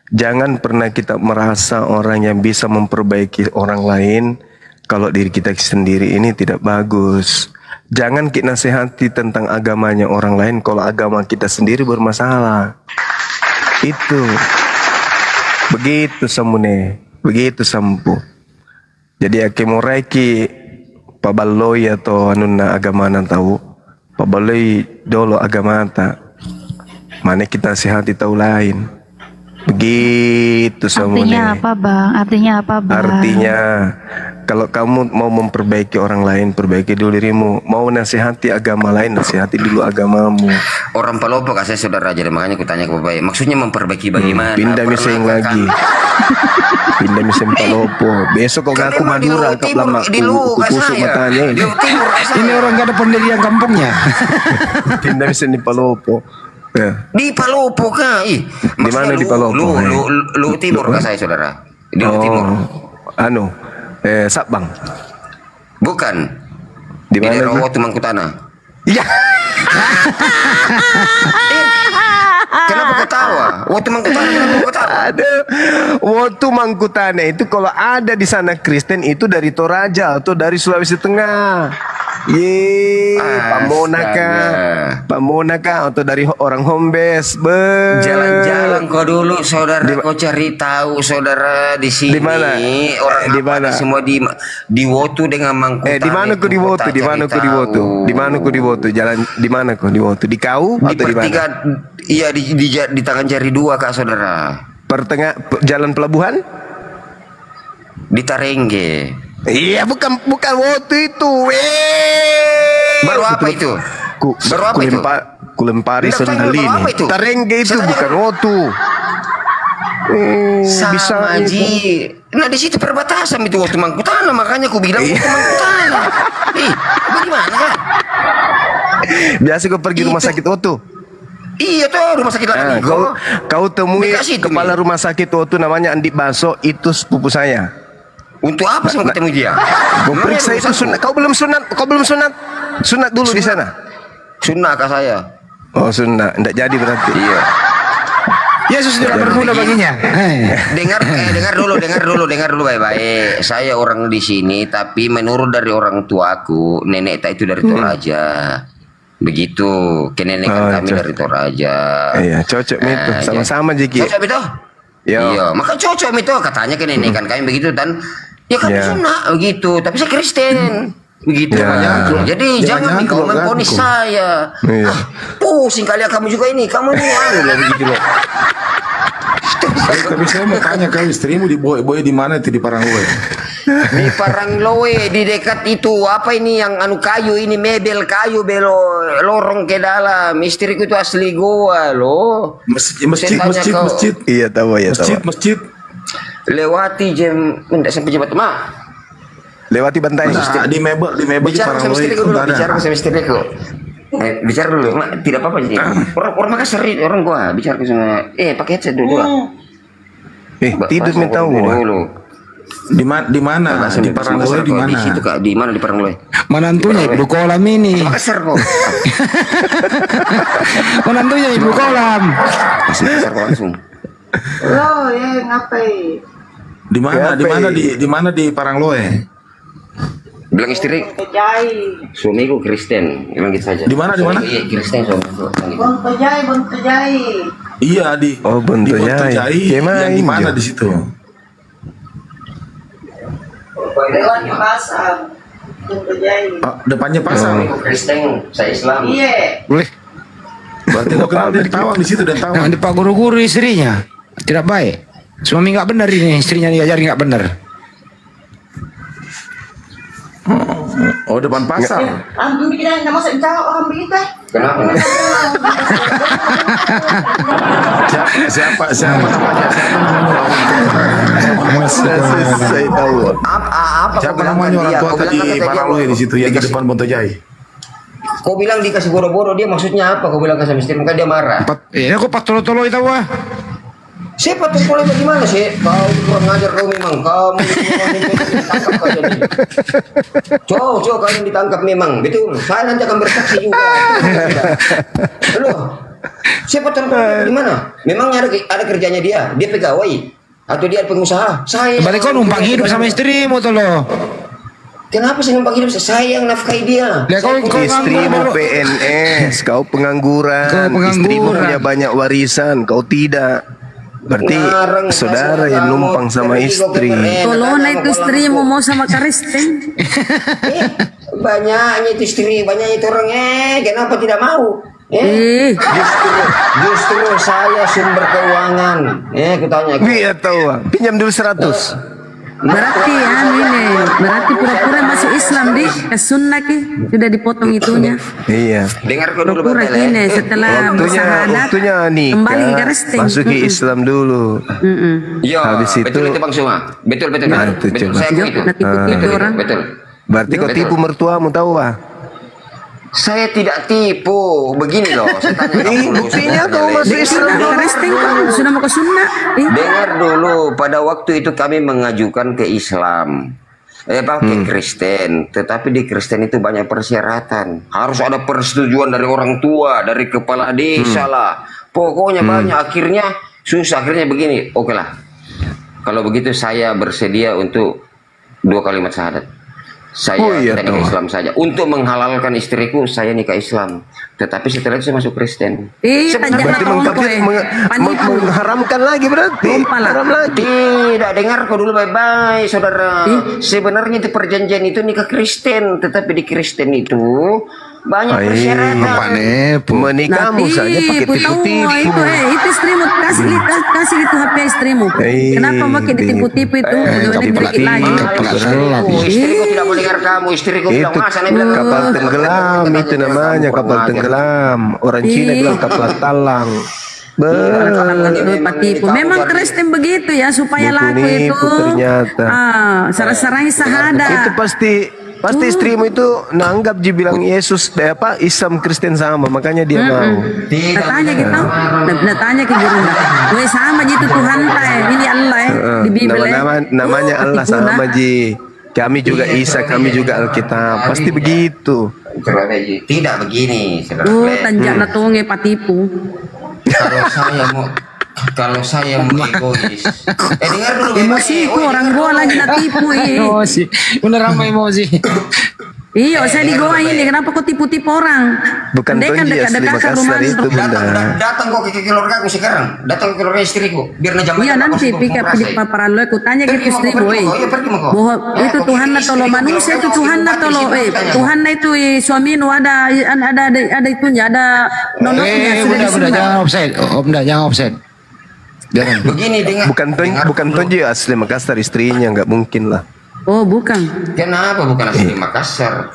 Jangan pernah kita merasa orang yang bisa memperbaiki orang lain kalau diri kita sendiri ini tidak bagus. Jangan kita nasihati tentang agamanya orang lain kalau agama kita sendiri bermasalah. Itu. Begitu samune. Begitu sampu. Jadi ake moraiki pabaloi atau anuna agama nan tahu. Pabaloi dolo agama ta. Mana kita nasihati tahu lain. Begitu samune. Artinya apa bang? Artinya kalau kamu mau memperbaiki orang lain, perbaiki dulu dirimu. Mau nasihati agama lain, nasihati dulu agamamu. Orang Palopo kasih saudara aja, makanya aku tanya ke Bapak. Maksudnya memperbaiki bagaimana? Pindah miseng lagi. Pindah miseng Palopo. Besok kau ngaku Madura, kau lama kusuk matanya. Ini orang gak ada pendirian kampungnya. Pindah miseng di Palopo. Ya. Di Palopo kah? Di mana di Palopo? Lu timur kah saya saudara? Di timur. Sabang. Bukan. Di mana? Di Wotu Mangkutana. Iya. Kenapa ketawa? Wotu Mangkutana kenapa ketawa? Ada Wotu Mangkutana itu kalau ada di sana Kristen itu dari Toraja atau dari Sulawesi Tengah. Pamonaka atau dari orang home base. Jalan-jalan kau dulu, saudara. Kau cari tahu, saudara, di sini. Di mana? Orang di mana? Semua di Wotu dengan Mangkutan. Di mana kau di Wotu? Di mana kau di Wotu? Di mana kau di Wotu? Jalan di mana kau di Wotu? Di kau atau di mana? Iya, di tangan jari 2, Kak, saudara. Pertengah jalan pelabuhan? Di Tarengge. Iya, bukan Wotu itu. Baru apa itu? Baru apa itu? Kulempari sendalin. Tarengge itu bukan Wotu. Sama bisa Ji. Nah di situ perbatasan itu Wotu Mangkutan, makanya aku bilang Wotu Mangkutan. Bagaimana kan? Biasa kau pergi rumah sakit Wotu. Iya tuh rumah sakit lagi. Kau temui kepala rumah sakit Wotu namanya Andi Baso, itu sepupu saya. Untuk apa sih mau ketemu dia? Kau periksa itu sunat. Kau belum sunat. Sunat dulu di sana. Sunat kah saya? Oh sunat. Tidak jadi berarti. Iya. Yesus tidak berguna baginya. Dengar dulu baik-baik. Saya orang di sini, tapi menurut dari orang tuaku, nenek itu dari Toraja. Begitu, kenenekan kami dari Toraja. Iya, cocok itu. Sama-sama Jiki. Cocok itu? Iya, maka cocok itu katanya kenenekan kami begitu dan ya kami sunat begitu, tapi saya Kristen. Begitu. Jadi jangan kau memponis saya. Pusing kali kamu juga ini. Kamu ini begitu loh. Tapi saya mau tanya, kau istrimu di Boy di mana itu, di Parangloe? Di Parangloe, di dekat itu apa ini yang anu kayu ini, mebel kayu belo lorong ke dalam. Istriku itu asli Goa loh. Masjid. Iya tahu ya tahu. Masjid. Lewati jam enggak sampai jam mak. Lewati bantai. Nah, di mebel bicara sama istriku dulu, bicara sama istriku. Bicara dulu, tidak apa-apa sih. Orang Makassar, orang Goa, bicara sama. Pakai headset dulu. Tidur minta dulu. Di mana? Di Parangloe di mana? Di situ Kak, di mana di Parangloe? Menantunya Ibu Kolam ini. Makassar kok. Menantunya Ibu Kolam. Makassar langsung. Lo ngapain? Di mana di Parangloe? Bilang istri, suamiku Kristen, emang gitu saja. Di mana? Iya Kristen suamiku. Bontojai. Iya di Bontojai. Yang di mana di situ? Depannya pasar. Bontojai. Depannya pasar. Kristen, saya Islam. Iya. Boleh. Berarti kau kenal dan Tawang di situ dan Tawang. Jangan dipak guru-guru istrinya. Tidak baik. Suami nggak benar ini, istrinya diajari nggak benar. Oh depan pasar. Ambil kita nggak masuk jawab orang kita. Kenapa? Siapa namanya? Saya tahu. Apa? Siapa namanya orang tua tadi Parangloe di situ yang di depan Bontojai? Kau bilang dikasih boro-boro, dia maksudnya apa? Kau bilang ke sama istri, maka dia marah. Aku pas tolo-tolo itu wah. Siapa tuh boleh bagaimana sih? Kau kurang ajar kau memang. Kamu ditangkap kau jadi. Coba kalian ditangkap memang, betul. Saya nanti akan bersaksi juga. Loh, siapa tuh bagaimana? Memangnya ada kerjanya dia pegawai atau dia pengusaha? Saya. Berarti kau numpang hidup sama istrimu tuh loh. Kenapa sih numpang hidup? Saya yang nafkahi dia. Istrimu PNS, kau pengangguran. Istrimu punya banyak warisan, kau tidak. Berarti saudara yang numpang sama istri. Tolong itu istrimu mau sama Kristen. Banyaknya itu istri, banyak itu orang. Kenapa tidak mau? Justru saya sumber keuangan. Kutanya. Iya tahu. Pinjam dulu 100. Berarti berarti pura-pura masuk Islam di sunnah sudah dipotong itunya. Iya. Dengar kau dulu pura gini setelah waktunya nikah, kembali ke Kristen. masuki Islam dulu. Iya. Habis itu betul itu Bang Suma. Betul. Saya itu orang. Betul. Berarti kau tipu mertuamu tahu ah? Saya tidak tipu. Begini loh, saya tanya kamu dulu. Buktinya kau masuk Islam Kristen sudah mau ke sunnah. Dengar dulu, pada waktu itu kami mengajukan ke Islam. Ke Kristen, tetapi di Kristen itu banyak persyaratan. Harus ada persetujuan dari orang tua, dari kepala desa lah. Pokoknya banyak. Akhirnya susah. Akhirnya begini. Oke lah. Kalau begitu saya bersedia untuk 2 kalimat syahadat. Saya kita nikah Islam saja. Untuk menghalalkan istriku, saya nikah Islam. Tetapi setelah itu saya masuk Kristen. Berarti mengharamkan lagi berarti. Haram lagi. Tidak, dengar kau dulu baik-baik, saudara. Sebenarnya itu perjanjian itu nikah Kristen, tetapi di Kristen itu banyak persyaratan. Menikahmu saja pakai tipu-tipu. Itu istrimu kasih itu HP istrimu. Kenapa pakai ditipu-tipu itu? Istriku tidak mau dengar kamu. Istriku bilang masa kapal tenggelam itu namanya, kapal tenggelam. Orang Cina bilang kapal talang. Tipu. Memang Kristen begitu ya, supaya laku itu. Ternyata. Sarang-sarang syahadat. Itu pasti istrimu itu nanggap bilang Yesus Islam Kristen sama, makanya dia mau. Tanya gitu, tanya ke guru. Gue sama gitu Tuhan ini Allah di Bible. Namanya Allah sama Ji. Kami juga Isa, kami juga Alkitab. Pasti begitu. Tidak begini. Tanjaklah tonge patipu. Kalau saya mau egois, dengar dulu. Emosiku orang gua lagi natipu emosi, bener ramai emosi. Iya, saya di goa ini. Kenapa kok tipu-tipu orang? Bukan Tonji asli Makassar itu, Bunda. Datang kok ke keluarga aku sekarang. Datang ke keluarga istriku. Biar najam. Iya, nanti pikir para lo aku tanya ke istri boy. Bahwa itu Tuhan tolo manusia itu Tuhan tolo Tuhan itu suami nu ada itunya, ada nonoknya sudah Bunda, jangan offside. Jangan offside. Begini dengar. Bukan Tonji asli Makassar, istrinya nggak mungkin lah. Oh bukan. Kenapa bukan asli Makassar?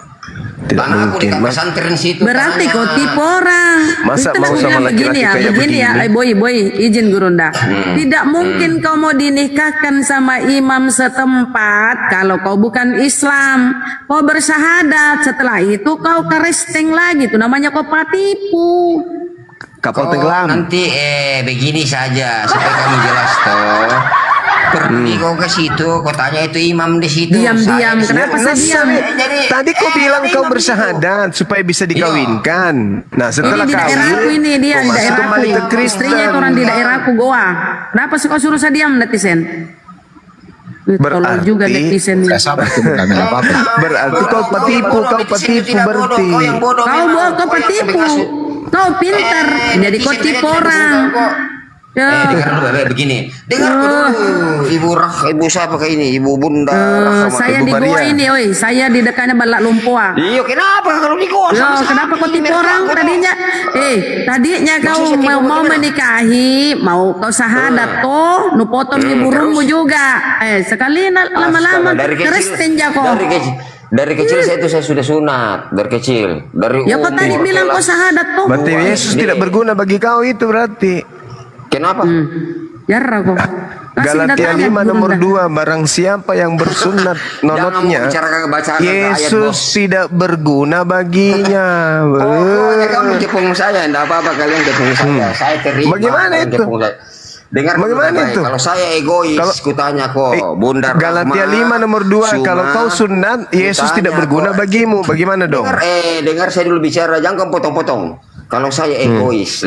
Tidak mungkin. Pesantren situ. Berarti kau tipu orang. Masa mau sama laki-laki kayak begini? Boy, izin Gurunda. Tidak mungkin kau mau dinikahkan sama imam setempat kalau kau bukan Islam. Kau bersyahadat, setelah itu kau Kristen lagi. Itu namanya kau patipu. Kapal tenggelam. Nanti begini saja supaya kamu jelas toh. Pergi kau ke situ, kau tanya itu imam di situ. Diam-diam, kenapa saya diam? Tadi kau bilang kau bersyahadat supaya bisa dikawinkan. Nah setelah ini di daerahku ini dia di daerahku. Istrinya orang di daerahku Goa. Kenapa kau suruh saya diam netizen? Berarti juga netizen. Berarti kau patipu berarti. Kau patipu. Kau pintar, jadi kau tipu orang. Dengar dulu begini. Dengar dulu. Ibu siapa kayak ini? Ibu Bunda. Saya di goa ini, saya di dekatnya Balak Lumpua. Iya, kenapa kalau di goa? Kenapa kau tipu orang tadinya? Tadinya kau mau menikahi, mau kau syahadat toh, nu potong ibu rumbu juga. Sekali lama-lama Kristen jako. Dari kecil saya sudah sunat. Dari kecil. Ya kau tadi bilang kau syahadat toh. Berarti Yesus tidak berguna bagi kau itu berarti. Kenapa? Jarang kok. Galatia 5 nomor 2, barang siapa yang bersunat nonotnya, Yesus tidak berguna baginya. Pokoknya kamu tepung saya, enggak apa-apa kalian tepung saya. Saya terima. Bagaimana itu? Dengar bagaimana itu? Kalau saya egois, kutanya kok, Bunda Galatia 5 nomor 2, kalau kau sunat, Yesus tidak berguna bagimu. Bagaimana dong? Dengar saya dulu bicara, jangan kau potong-potong. Kalau saya egois,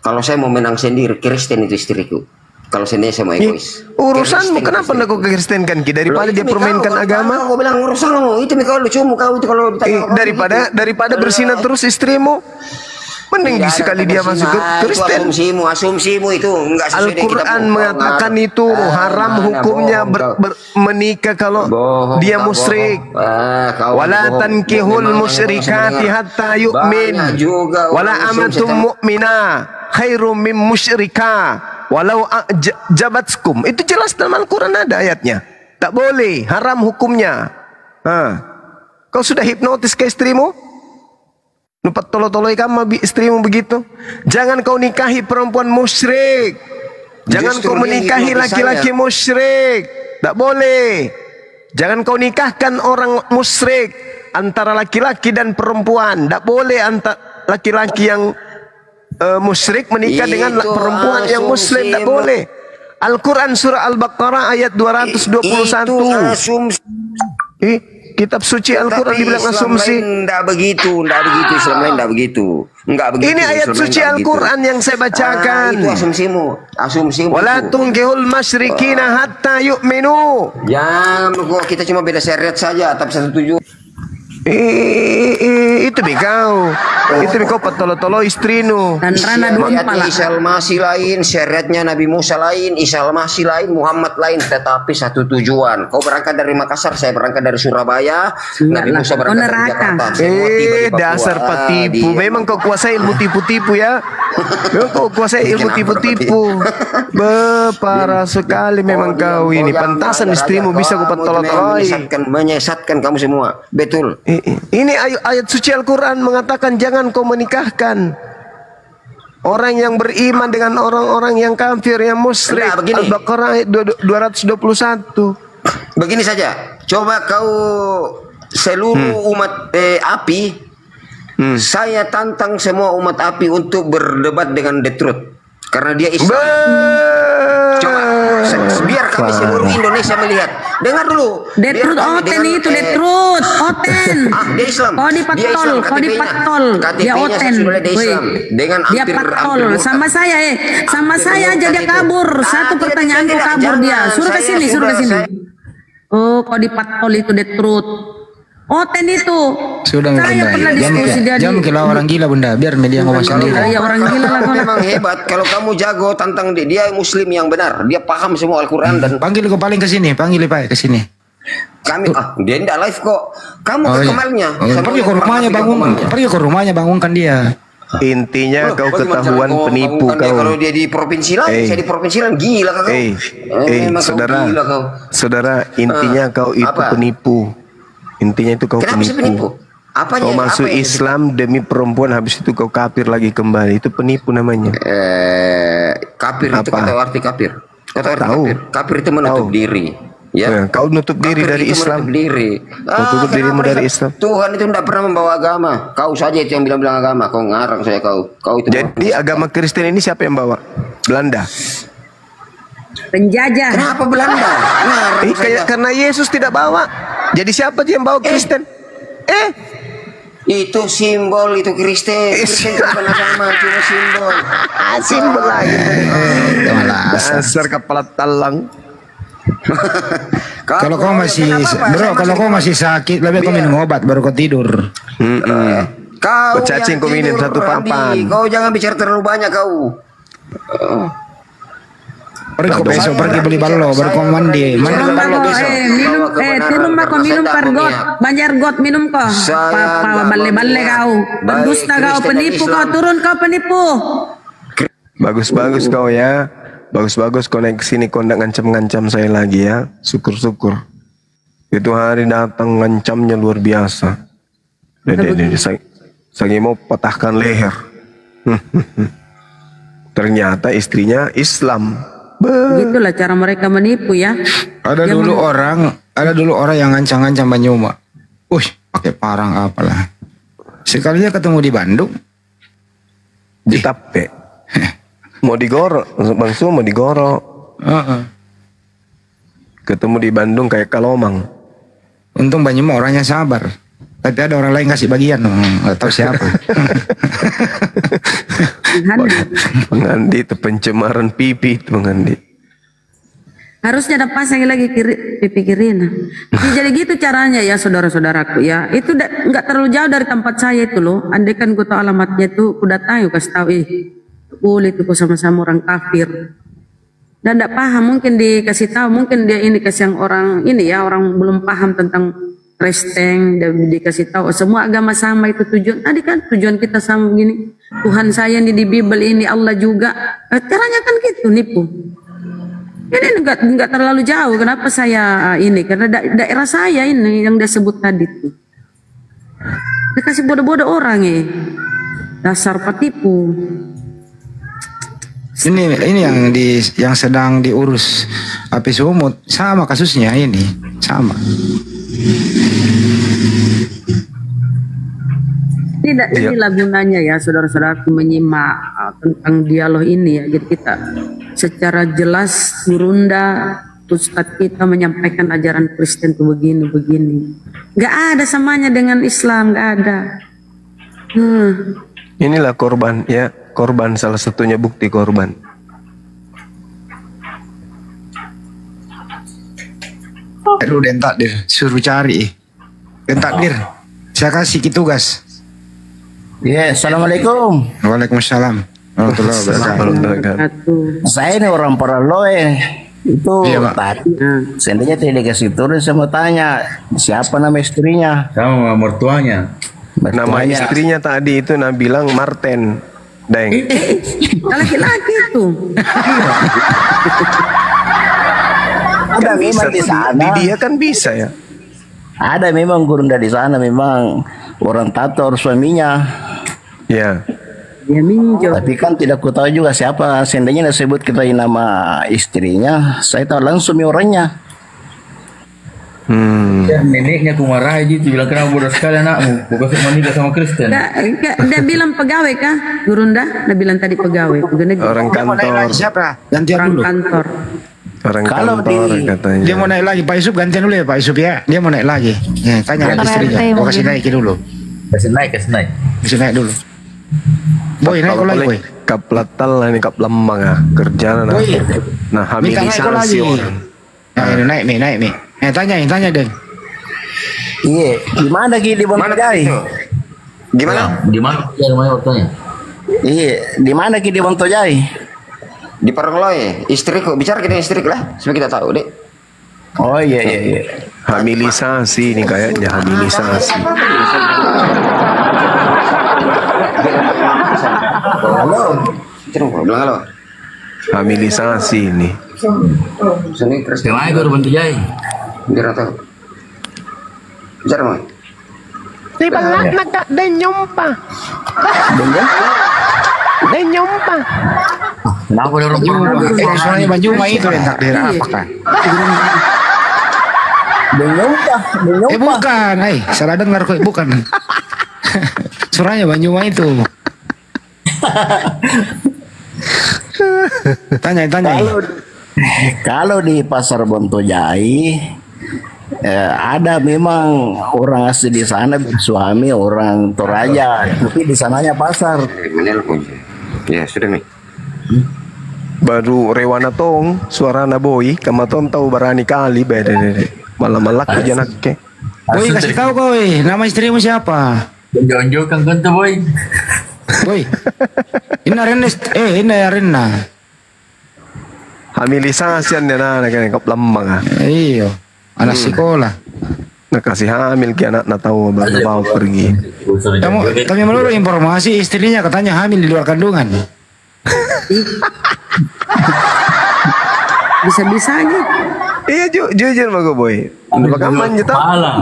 kalau saya mau menang sendiri, Kristen itu istriku. Kalau sendiri saya mau egois. Urusanmu, kenapa nak kau kekristenkan daripada dia permainkan agama? Kau bilang urusanmu, itu kau lucumu kau itu kalau daripada bersinat terus istrimu. Mending sekali dia masuk ke Kristen. Asumsimu itu enggak sesuai. Al-Quran mengatakan itu haram hukumnya menikah kalau dia musyrik. Wala tankihul musyrikati hatta yu'min. Wala amatum mu'mina khairum min musyrika walau jabatskum. Itu jelas dalam Al-Quran ada ayatnya. Tak boleh, haram hukumnya. Kau sudah hipnotis ke istrimu? Nupat tolo-toloi kamu istrimu begitu. Jangan kau nikahi perempuan musyrik. Jangan kau menikahi laki-laki musyrik. Tak boleh. Jangan kau nikahkan orang musyrik antara laki-laki dan perempuan. Tak boleh antara laki-laki yang musyrik menikah dengan perempuan yang muslim. Tak boleh. Al-Quran surah Al-Baqarah ayat 221. kitab suci Al-Quran dibilang asumsi. Enggak begitu, Islam lain enggak begitu. Enggak begitu. Ini ayat Islam suci Al-Quran yang saya bacakan. Itu asumsimu. Wala tunkihul masyrikina hatta yu'minu. Jangan kok, kita cuma beda syariat saja, tapi satu tujuan. Itu kau patolo-tolo istrinu. Dan Rana Syariatnya Isa Al-Masih lain, syariatnya Nabi Musa lain, Isa Al-Masih lain, Muhammad lain, tetapi satu tujuan. Kau berangkat dari Makassar, saya berangkat dari Surabaya, Nabi Musa berangkat dari Jakarta. Dasar patipu. Memang kau kuasai ilmu tipu-tipu ya. Memang kau kuasai ilmu tipu-tipu. Parah sekali memang kau ini. Pantasan istrimu bisa kau patolo-toloi. Menyesatkan kamu semua. Betul. Ini ayat suci Al-Quran mengatakan jangan kau menikahkan orang yang beriman dengan orang-orang yang kafir, yang musyrik. Al-Baqarah ayat 221. Begini saja, coba kau seluruh umat api, saya tantang semua umat api untuk berdebat dengan The Truth, karena dia Islam. Coba biar kami seluruh Indonesia melihat. Dengar dulu. The Truth Oten itu The Truth Oten. Dia Islam. Kau dipatol. Dia Oten. Dengan dia patol sama saya sama saya aja dia kabur. Satu pertanyaan kau kabur dia. Suruh ke sini. Oh, kau dipatol itu The Truth Oten itu. Sudah saya pernah diskusi dia. Jangan kira orang gila bunda, biar media ngomong sendiri. Ya orang gila lah. Memang hebat kalau kamu jago tantang dia Muslim yang benar. Dia paham semua Al-Quran dan panggil kau paling ke sini, panggil Pak ke sini. Kami dia tidak live kok. Kamu ke kamarnya. Pergi ke rumahnya bangunkan dia. Intinya kau ketahuan penipu kau. Kalau dia di provinsi lain, saya di provinsi lain gila kau. Saudara, intinya kau itu penipu. Intinya itu kau penipu. Kau masuk Islam demi perempuan, habis itu kau kafir lagi kembali. Itu penipu namanya. Kafir itu kata arti kafir. Kafir itu menutup diri. Ya, kau nutup diri dari Islam. Kau tutup dirimu dari Islam. Tuhan itu tidak pernah membawa agama. Kau saja itu yang bilang agama. Kau ngarang saya kau. Itu jadi agama Kristen ini siapa yang bawa? Belanda. Penjajah. Kenapa Belanda? Karena Yesus tidak bawa. Jadi siapa yang bawa Kristen? Itu simbol, itu Kristen. Kristen bukan agama, cuma simbol. Simbol lagi. Dasar kepala talang. Kalau kau masih sakit, lebih kau minum obat baru kau tidur. Kau cacing kau minum satu papan. Kau jangan bicara terlalu banyak kau. Besok pergi beli ballo baru kau mandi. Minum pergot, banjar got minum kau. Balle kau. Berdusta kau, penipu kau, turun kau penipu. Bagus kau ya. Bagus kau naik sini, kau ndak ngancam saya lagi ya. Syukur. Itu hari datang ngancamnya luar biasa. Saya mau patahkan leher. Ternyata istrinya Islam. Begitulah cara mereka menipu ya. Ada dulu orang yang ngancam-ngancam Banyuma. Pakai parang apalah. Sekalinya ketemu di Bandung. Ditape. Mau digorok, Bang Su mau digorok. Ketemu di Bandung kayak kalomang. Untung Banyuma orangnya sabar. Tapi ada orang lain kasih bagian, nggak tahu siapa. Pengandi itu pencemaran pipi itu pengandi. Harusnya ada pasang lagi pipi kirinya. Jadi gitu caranya ya saudara-saudaraku ya. Itu nggak terlalu jauh dari tempat saya itu loh. Andai kan gue tahu alamatnya itu, ku datang kasih tahu boleh tuh sama-sama orang kafir. Dan tidak paham mungkin dikasih tahu, mungkin dia ini kasih yang orang ini ya, orang belum paham tentang Kristen, dan dikasih tahu semua agama sama itu tujuan. Tadi kan tujuan kita sama begini. Tuhan saya ini di Bible ini, Allah juga. Caranya kan gitu nipu. Ini enggak terlalu jauh. Kenapa saya ini? Karena daerah saya ini yang dia sebut tadi tuh. Dikasih bodoh-bodoh orang dasar patipu. Ini yang sedang diurus Api Sumut sama kasusnya ini sama. Inilah gunanya ya saudara-saudaraku menyimak tentang dialog ini ya. Jadi kita secara jelas Gurunda Ustadz kita menyampaikan ajaran Kristen tuh begini. Nggak ada samanya dengan Islam, nggak ada. Inilah korban ya, korban salah satunya bukti korban. Aduh, Den Takdir suruh cari. Den Takdir, saya kasih tugas. Ya, assalamualaikum. Waalaikumsalam warahmatullahi wabarakatuh. Saya ini orang Paraloe. Itu Iya, Pak. tadi seandainya tidak dikasih turun, saya mau tanya siapa nama istrinya? Sama mertuanya. Nama istrinya tadi itu bilang Marten, Deng. Laki-laki itu. Ada memang di sana. Di dia kan bisa ya. Ada memang Gurunda di sana, memang orang tato harus suaminya. Ya. Dia minjol. Tapi kan tidak ku tahu juga siapa. Seandainya disebut kita nama istrinya, saya tahu langsung orangnya. Ya, neneknya aku marahi gitu, bilang kenapa bodoh sekali anakmu, pokoknya menikah sama Kristen. Dia bilang pegawai kah, Gurunda? Dia bilang tadi pegawai. Orang kantor. Siapa? Gantian Orang dulu. kantor. Orang Kalau kantor di- katanya. Dia mau naik lagi, Pak Yusuf gantian dulu ya Pak Yusuf ya. Dia mau naik lagi. Ya, tanya Kantor istrinya. RT Mau kasih mungkin. naikin dulu. Kasih naik. Kasih naik dulu. Boy, naik kau lagi, Boy. Kaplatal lah ini kap lemang ah kerjaan nah. Boy. Nah, Minta naik kau lagi. hamilisasi orang. Nah, ini naik nih. Tanya Den. Iya, di mana Ki di Bontejai? Gimana? Di mana? Ya rumahnya ortunya. Iya, di mana Ki di Bontejai? Di Parangloy, istriku bicara dengan istriku lah, supaya kita tahu deh. Oh iya. Hamilisasi ini kayaknya hamilisasi. Halo. Bilang halo. Hamilisasi ini. Sini terus. Kemana gue Bontejai? Biar tahu. Bicara mau. Di balak nagak dan nyompa. Dan nyompa. Kenapa ada orang Orang suaranya Banjuma itu Den Takdir apakah? Denyumpa. Bukan, salah dengar kok, bukan. Suaranya Banjuma itu. Tanya. Kalau di pasar Bontejai ada memang orang asli di sana bersuami orang Toraja, tapi di sananya pasar. Menelpon. Ya sudah nih. Baru rewana tong suara boy kamaton tahu berani kali beda malah malak aja nakke. Boy, kasih tahu kau, nama istrimu siapa? Jonjo kan tuh boy. Boy, ini Rena. Hamilisasian dia na kan kap lemang ah. Iyo, anak sekolah. Nakasih hamil ki anak na tahu baru bawa pergi. Kami menurut informasi istrinya katanya hamil di luar kandungan. Bisa-bisanya. Iya jujur mah gue boy. Bagaimana nyata? Malah.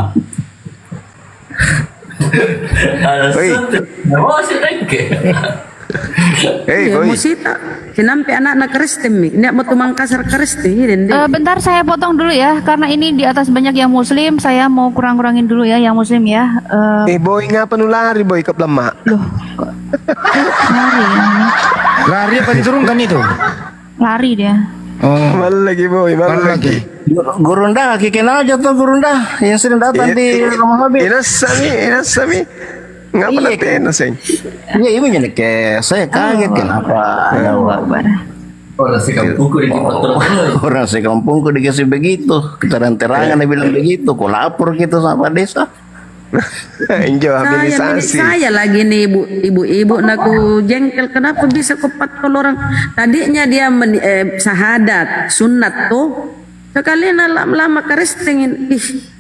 Boy. Ya, boy. musita. Sinampi anak Kristen mi. Ini mau tumang kasar Kristen ini. Bentar saya potong dulu ya, karena ini di atas banyak yang Muslim, saya mau kurang-kurangin dulu ya yang Muslim ya. Boy ngapa nulari boy kap lemak? Loh, kok lari ya ini? Lari apa diturunkan itu? Lari dia. Oh, Mal lagi boy, mal lagi. Gurunda, kenal aja tuh Gurunda yang sering datang di rumah Habib. Inasami. Ngapa Iya, nanti naseng? Iya, ini jadi kayak saya kaget kenapa ada Orang si kampungku orang sekampungku dikasih begitu, keterangan dia bilang begitu, kok lapor gitu sama desa. Enjo hamilisasi. Saya lagi nih ibu-ibu naku jengkel kenapa bisa kepat kalau orang tadinya dia sahadat sunat tuh sekalian lama Kristen ih.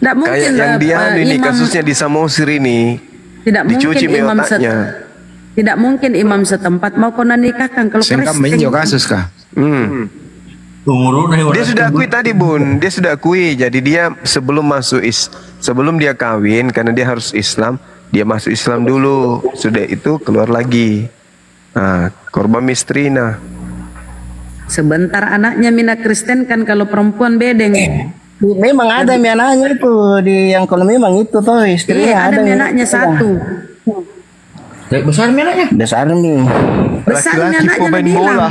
Tidak mungkin Kayak yang dia ini kasusnya di Samosir ini. Tidak dicuci mungkin imam otaknya. tidak mungkin imam setempat mau kau nikahkan kalau Kristen Kristen. kasus kah? Dia sudah akui tadi bun, dia sudah akui. Jadi dia sebelum dia kawin karena dia harus Islam, dia masuk Islam dulu. Sudah itu keluar lagi. Nah, korban mistrina. Sebentar anaknya mina Kristen kan kalau perempuan bedeng. Memang ada anaknya itu di yang kalau memang itu tuh istrinya Iya, ada anaknya satu. Besar anaknya? Besar nih. Besar Laki-laki anaknya pemain bilang. bola.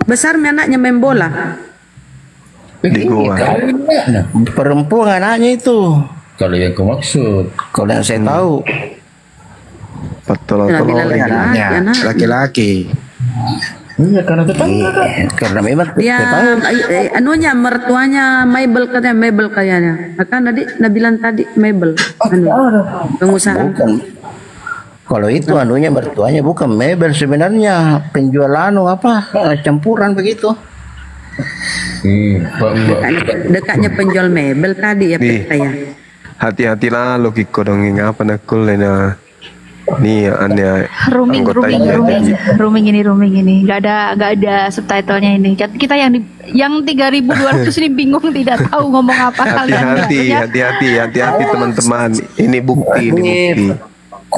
Besar anaknya main bola. di gua. Perempuan anaknya itu. Kalau yang kau maksud. Kalau yang saya tahu. Betul. Laki-laki. Iya, karena tetangga kan. Karena memang Dia anunya mertuanya Mabel kayaknya. Kan tadi Nabilan tadi Mabel. Pengusaha. Bukan. Kalau itu anunya mertuanya bukan Mabel sebenarnya, penjual campuran begitu. Dekatnya penjual Mabel tadi ya saya. Hati-hatilah lo Kiko dong ngapa nakul na. Nih aneh rooming ini nggak ada subtitlenya ini. Kita yang 3.200 ini bingung tidak tahu ngomong apa. Hati-hati teman-teman, ini bukti.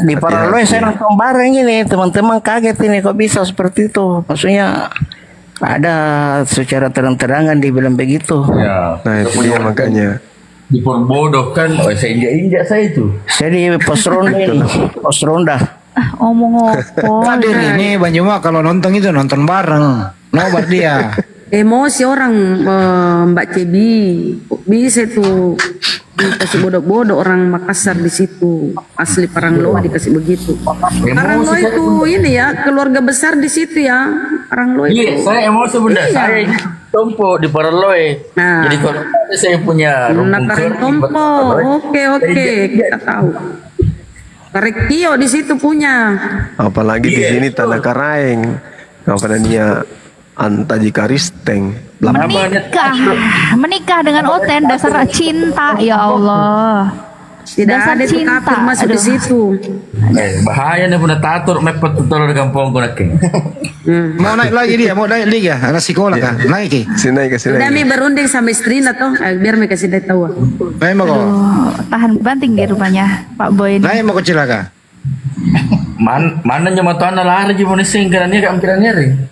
Di Paraloi saya nonton bareng ini, teman-teman kaget ini kok bisa seperti itu. Maksudnya ada secara terang-terangan dibilang begitu. Ya. Nah itu dia makanya. Diperbodohkan. Saya injak saya itu. Saya di pos ronda. Omong apa? Hadir ini Banjuma kalau nonton itu nonton bareng. Nobar dia. Emosi orang Mbak Cebi. Bisa tuh dikasih bodoh-bodoh orang Makassar di situ. Asli Parangloa dikasih begitu. Parangloa itu ini ya, keluarga besar di situ ya. Parangloa itu. Iya, saya emosi bunda. Iya. Saya Tompo di Paraloi. Nah. Jadi kalau saya punya Nakarin Tompo. Oke, kita tahu. Karekio di situ punya. Apalagi di sini Tanah Karaeng. Apa namanya? Antaji Karisteng. Menikah dengan Oten dasar cinta, ya Allah. Tidak dasar ada itu kafir masuk di situ. Bahaya nih punya tatur mepet tutor di kampung kau nak. Mau naik lagi dia, mau naik lagi ya? Anak sekolah kah? Naik ki? Sini. Udah mi berunding sama istri atau biar mi kasih dia tahu. Naik mau kok? Tahan banting di rumahnya Pak Boy. Naik mau kecil kah? Mana nyama tuan lari gimana sih karena keampirannya ring.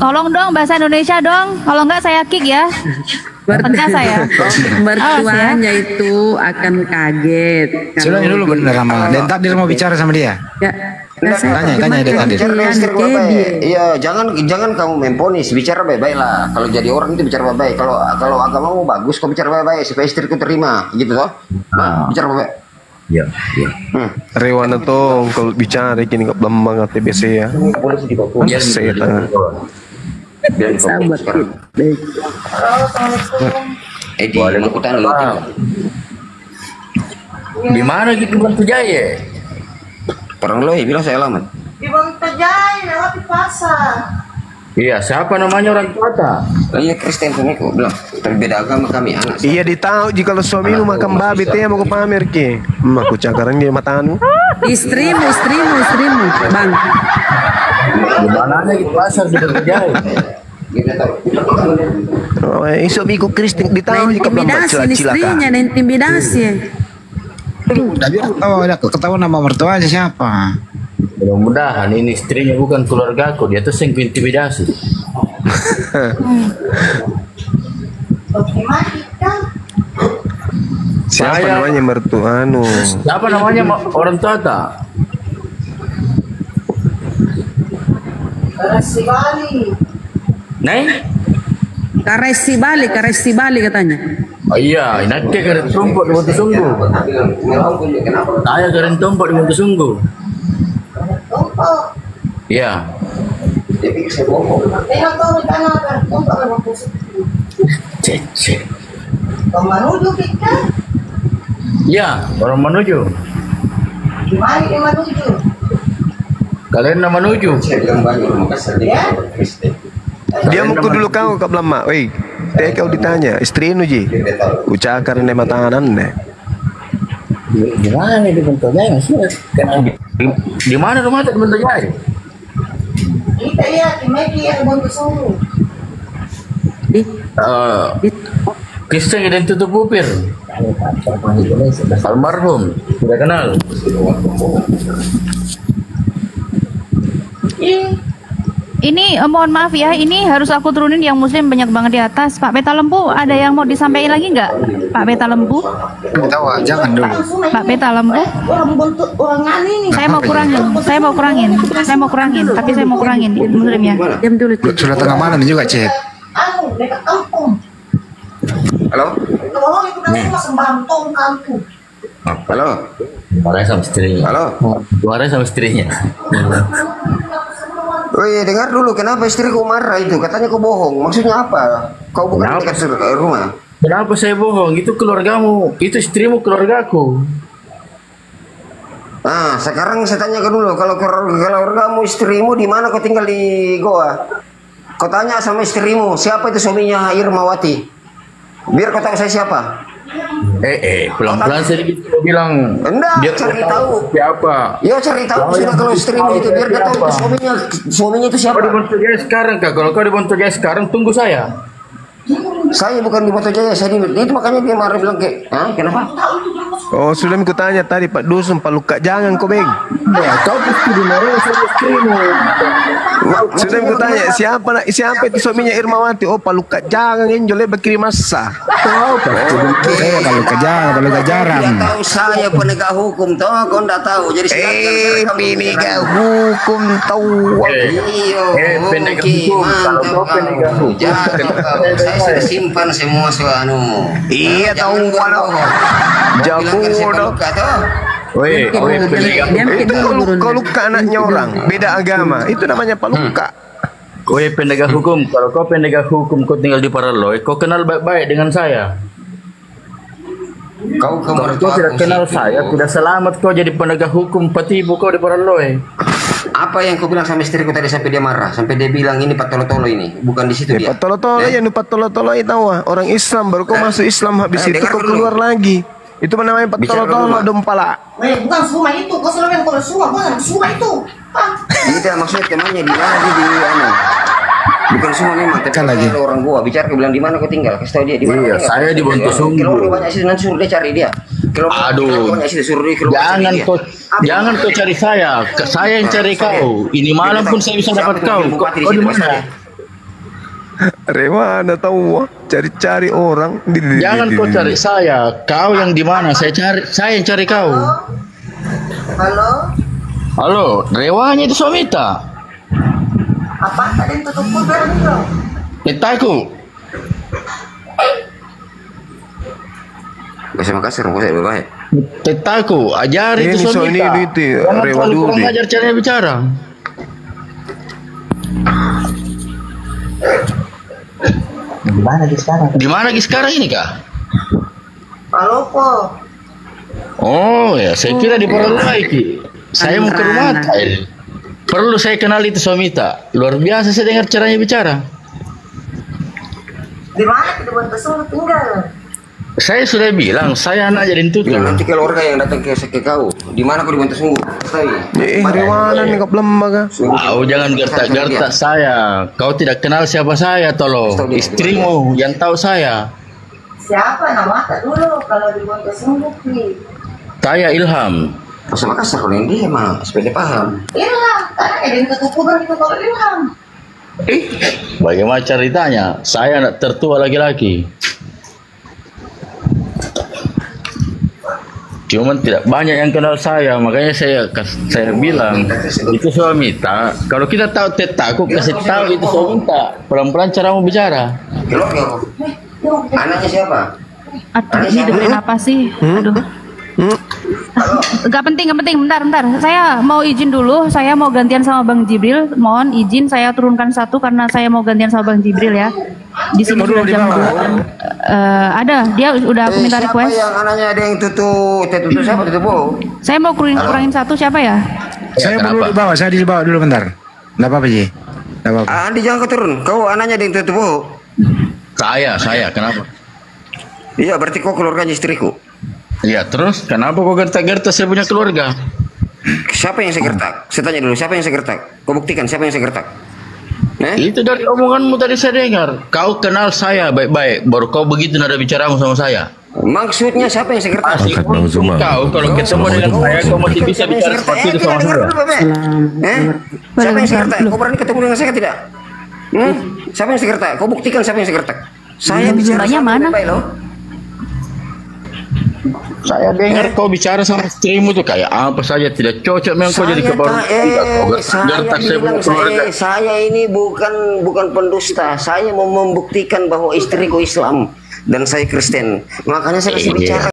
Tolong dong bahasa Indonesia dong. Kalau enggak saya kick ya. Tengah saya. Mertuanya itu akan kaget. Sudah dulu bener sama. Dan Takdir mau bicara sama dia. Ya. Tanya Dan Takdir. Iya, jangan kamu memponis, bicara baik-baik lah. Kalau jadi orang itu bicara baik-baik. Kalau agamamu bagus, kau bicara baik-baik supaya istriku terima, gitu toh. Nah, bicara baik-baik. Iya. Rewana tuh kalau bicara kini kok belum banget TBC ya. Saya tangan. Sahabat. Boleh ikutan lu. Di mana gitu Bantu Jaya? Parangloe bilang saya alamat. Di Bantu Jaya lewat di pasar. Iya, siapa namanya orang tua? Iya Kristen punya kok bilang. Tapi beda agama kami anak. Iya ditahu jika kalau suami lu makan babi teh mau ke pamer ki. Aku cakaran dia matanu. Istrimu, Bang. Di mana di pasar di Bantu Jaya? Oh, iso biku Kristen ditahu jika belum Intimidasi istrinya, intimidasi. Udah ketahuan nama mertuanya siapa? Mudah-mudahan ini istrinya bukan keluarga aku, dia tuh yang intimidasi. Siapa namanya mertua anu? Siapa namanya orang tua tak? Karesi Bali. Karesi Bali katanya. Oh iya, nanti keren tumpuk di Bantu Sungguh. Saya keren tumpuk di Bantu Sungguh. Iya. Cek. Menuju kita. Iya, orang menuju. Gimana dia menuju? Kalian nama menuju. Dia mau dulu kau ke Blama. Wei, teh kau ditanya istri nu ji. Ucakar ne matanan ne. Gimana di Bantu Jaya maksudnya? Di mana rumah di Bantu Jaya? Kita lihat di media Bantu Sungguh. Kristen yang tutup bupir. Almarhum, sudah kenal. Ini mohon maaf ya, ini harus aku turunin yang muslim banyak banget di atas. Pak Peta Lembu, ada yang mau disampaikan lagi nggak? Pak Peta Lembu? Jangan dulu. Pak Peta Lembu? Orang bentuk orang ini. Saya mau kurangin, tapi saya mau kurangin muslim ya. Diam dulu. Sudah tengah malam juga cek. dekat kampung. Halo? Kalau itu dari rumah sembarang tongkang tuh. Halo? Marah sama istrinya. Halo? Marah sama istrinya. Oh iya, dengar dulu, kenapa istriku marah itu? Katanya kau bohong. Maksudnya apa? Kau bukan dekat rumah. Kenapa saya bohong? Itu keluargamu, itu istrimu, keluargaku. Nah, sekarang saya tanya kau dulu, kalau keluargamu, istrimu di mana kau tinggal di Goa? Kau tanya sama istrimu, siapa itu suaminya Irmawati? Biar kau tahu saya siapa. Pelan-pelan sedikit kau bilang. Enggak, cari tahu. Siapa? Ya cari tahu sudah kalau istrimu itu biar dia tahu itu suaminya itu siapa. Kau di Bontojaya sekarang kak? Kalau kau di Bontojaya sekarang tunggu saya. Saya bukan di Bontojaya, saya itu makanya dia marah bilang kayak, kenapa? Oh, sudah aku tanya tadi Pak Dusun, Pak Luka, jangan kau beng. Ya, kau pasti dimarahin sama istrimu. Sudah aku tanya, siapa itu suaminya Irmawati? Oh, Pak Luka, jangan enjolnya berkiri masa. Saya Pak Luka jarang. Dia tahu saya penegak hukum, toh kau enggak tahu. Jadi penegak hukum tahu. Penegak hukum. Kalau kau penegak hukum. Saya sudah simpan semua soalmu. Iya tahu walau. Jago dong. Kalau Luka anaknya orang beda agama, itu namanya Pak Luka. Kau penegak hukum. Kalau kau penegak hukum, kau tinggal di Paraloy, kau kenal baik-baik dengan saya. Kalau kau tidak kenal saya, tidak selamat kau jadi penegak hukum patibu kau di Paraloy. Apa yang kau bilang sama istriku tadi sampai dia marah, sampai dia bilang ini Pak Tolo-Tolo ini, bukan di situ dia. Pak Tolo-Tolo ya, Pak Tolo-Tolo itu orang Islam, baru kau masuk Islam habis itu kau keluar lagi. Itu namanya Pak Tolo-Tolo dempala. Bukan semua itu, kau selalu yang kalau semua itu. Tidak, maksudnya temannya di mana dia di bukan semua memang, tapi kan lagi orang gua bicara kau bilang di mana kau tinggal, kasih tahu dia di mana. Iya, saya di Bontosunggu. Kalau banyak sih nanti suruh dia cari dia. Aduh, jangan kau cari saya yang cari kau. Ini malam pun saya bisa dapat kau. Kau di mana? Rewana tahu cari-cari orang. Jangan kau cari saya. Kau yang di mana? Saya yang cari kau. Halo, Rewanya itu Somita. Apa tadi yang tutup kubur itu? Petaku. Bahasa Makassar, bahasa baik. Petaku, ajari itu Somita. Ini Rewa dulu. Kurang ajar caranya bicara. Di mana sekarang ini kak? Palopo. Oh ya, saya kira di Paraloy. Saya mau ke rumah. Perlu saya kenal itu Somita. Luar biasa saya dengar caranya bicara. Di mana kita buat pesung tinggal? Saya sudah bilang, saya anak jadi tutup. Nanti keluarga yang datang ke kau, di mana kau dibantu sungguh? Rewana nih kau belum maga. Jangan gertak saya. Kau tidak kenal siapa saya, tolong. Istrimu yang tahu saya. Siapa nama dulu kalau dibuat pesung bukti? Saya Ilham. Bahasa Makassar kalau yang dia mah sepeda paham. Ilham, karena ada yang tutup kubur itu kalau Ilham. Bagaimana ceritanya? Saya anak tertua laki-laki. Cuman tidak banyak yang kenal saya, makanya saya bilang itu Somita. Kalau kita tahu aku kasih tahu itu Somita. Pelan-pelan cara mau bicara. Anaknya siapa? Aduh, ini dengerin apa sih? Aduh. Gak penting, bentar. Saya mau izin dulu, saya mau gantian sama Bang Jibril. Mohon izin saya turunkan satu karena saya mau gantian sama Bang Jibril ya. Di sini sudah jam 2. Ada, dia udah aku minta request. Siapa yang anaknya ada yang tutup siapa tutup? Saya mau kurangin satu, siapa ya? Saya perlu di bawah, saya di bawah dulu bentar. Enggak apa-apa, Ji. Enggak apa-apa. Andi jangan kau turun. Kau anaknya ada yang tutup. Saya, kenapa? Iya, berarti kau keluarganya istriku. Iya, terus kenapa kau gertak-gertak saya punya keluarga? Siapa yang saya gertak? Saya tanya dulu, siapa yang saya gertak? Kau buktikan siapa yang saya gertak? Itu dari omonganmu tadi saya dengar. Kau kenal saya baik-baik, baru kau begitu nada bicaramu sama saya. Maksudnya siapa yang saya gertak? Kau kalau ketemu dengan saya, kau masih bisa bicara seperti itu sama saya. Siapa yang saya gertak? Kau berani ketemu dengan saya tidak? Siapa yang saya gertak? Kau buktikan siapa yang saya gertak. Saya bicara mana? baik loh. Saya dengar kau bicara sama istrimu tuh kayak apa saja tidak cocok memang kau jadi kepala. Saya ini bukan pendusta. Saya mau membuktikan bahwa istriku Islam dan saya Kristen. Makanya saya kasih bicara.